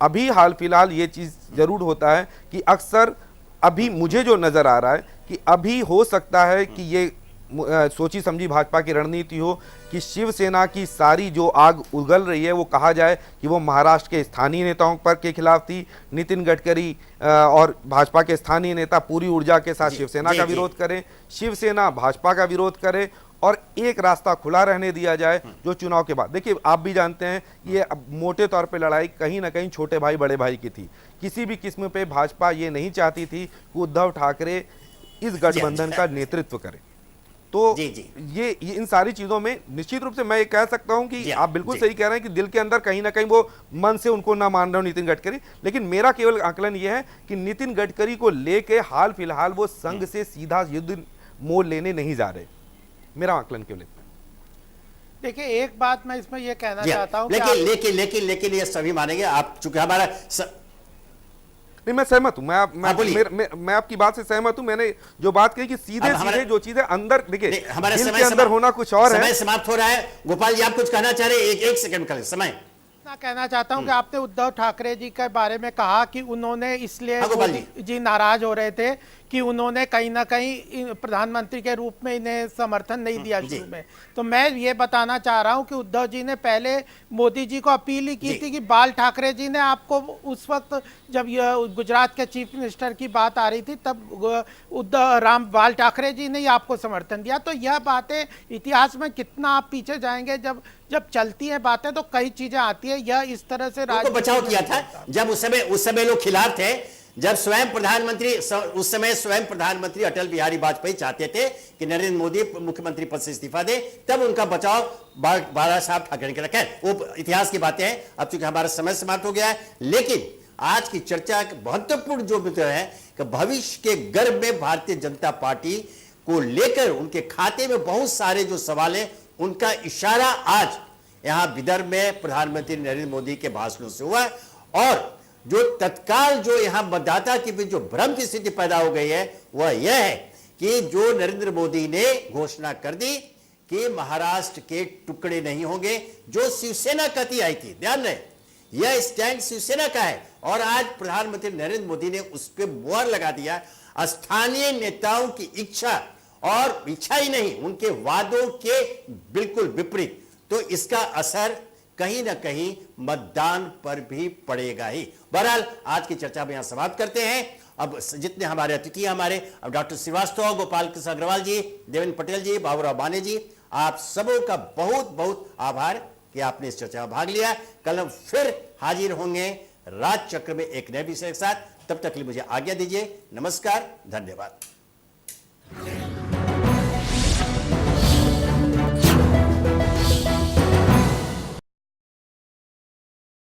अभी हाल फिलहाल ये चीज जरूर होता है कि अक्सर अभी मुझे जो नजर आ रहा है कि अभी हो सकता है कि ये सोची समझी भाजपा की रणनीति हो कि शिवसेना की सारी जो आग उगल रही है वो कहा जाए कि वो महाराष्ट्र के स्थानीय नेताओं पर के खिलाफ थी। नितिन गडकरी और भाजपा के स्थानीय नेता पूरी ऊर्जा के साथ शिवसेना का विरोध करें, शिवसेना भाजपा का विरोध करे और एक रास्ता खुला रहने दिया जाए जो चुनाव के बाद। देखिए आप भी जानते हैं ये मोटे तौर पे लड़ाई कहीं ना कहीं छोटे भाई बड़े भाई की थी। किसी भी किस्म पे भाजपा ये नहीं चाहती थी कि उद्धव ठाकरे इस गठबंधन का नेतृत्व करें। तो ये इन सारी चीजों में निश्चित रूप से मैं ये कह सकता हूं कि आप बिल्कुल सही कह रहे हैं कि दिल के अंदर कहीं ना कहीं वो मन से उनको ना मान रहे हो नितिन गडकरी, लेकिन मेरा केवल आकलन ये है कि नितिन गडकरी को लेके हाल फिलहाल वो संघ से सीधा युद्ध मोड़ लेने नहीं जा रहे। मेरा आकलन केवल इतना। देखिए एक बात मैं इसमें ये कहना चाहता हूं, लेकिन ये सभी मानेंगे आप, चूंकि हमारा नहीं, मैं सहमत हूं, मैं आपकी बात से सहमत हूं। मैंने जो बात कही कि सीधे सीधे जो चीजें अंदर, देखिए दिल के अंदर होना कुछ और है। समय समाप्त हो रहा है। गोपाल जी आप कुछ कहना चाह रहे हैं? एक सेकंड का समय कहना चाहता हूं कि आपने उद्धव ठाकरे जी के बारे में कहा कि उन्होंने इसलिए जी नाराज हो रहे थे कि उन्होंने कहीं ना कहीं प्रधानमंत्री के रूप में इन्हें समर्थन नहीं दिया शुरू में। तो मैं ये बताना चाह रहा हूं कि उद्धव जी ने पहले मोदी जी को अपील ही की थी कि बाल ठाकरे जी ने आपको उस वक्त जब गुजरात के चीफ मिनिस्टर की बात आ रही थी तब बाल ठाकरे जी ने ही आपको समर्थन दिया। तो यह बातें इतिहास में कितना आप पीछे जाएंगे, जब चलती है बातें तो कई चीजें आती है। यह इस तरह से बचाव किया था जब उस समय लोग खिलाफ थे, जब स्वयं प्रधानमंत्री, उस समय स्वयं प्रधानमंत्री अटल बिहारी वाजपेयी चाहते थे कि नरेंद्र मोदी मुख्यमंत्री पद से इस्तीफा दे, तब उनका बचाव बाला साहब ठाकरे ने किया। वो इतिहास की बातें हैं, अब चूंकि हमारा समय समाप्त हो गया है। लेकिन आज की चर्चा महत्वपूर्ण जो विषय है कि भविष्य के गर्भ में भारतीय जनता पार्टी को लेकर उनके खाते में बहुत सारे जो सवाल हैं, उनका इशारा आज यहां विदर्भ में प्रधानमंत्री नरेंद्र मोदी के भाषणों से हुआ। और जो तत्काल जो यहां मतदाता की भी जो भ्रम की स्थिति पैदा हो गई है, वह यह है कि जो नरेंद्र मोदी ने घोषणा कर दी कि महाराष्ट्र के टुकड़े नहीं होंगे, जो शिवसेना कहती आई थी, ध्यान रहे यह स्टैंड शिवसेना का है, और आज प्रधानमंत्री नरेंद्र मोदी ने उस पर मुहर लगा दिया। स्थानीय नेताओं की इच्छा, और इच्छा ही नहीं, उनके वादों के बिल्कुल विपरीत, तो इसका असर कहीं ना कहीं मतदान पर भी पड़ेगा ही। बहरहाल आज की चर्चा में यहां समाप्त करते हैं। अब जितने हमारे अतिथि हमारे, अब डॉक्टर श्रीवास्तव, गोपाल कृष्ण अग्रवाल जी, देवेंद्र पटेल जी, बाबूराव बाने जी, आप सबों का बहुत बहुत आभार कि आपने इस चर्चा में भाग लिया। कल हम फिर हाजिर होंगे राज चक्र में एक नए विषय के साथ। तब तक के लिए मुझे आज्ञा दीजिए। नमस्कार, धन्यवाद।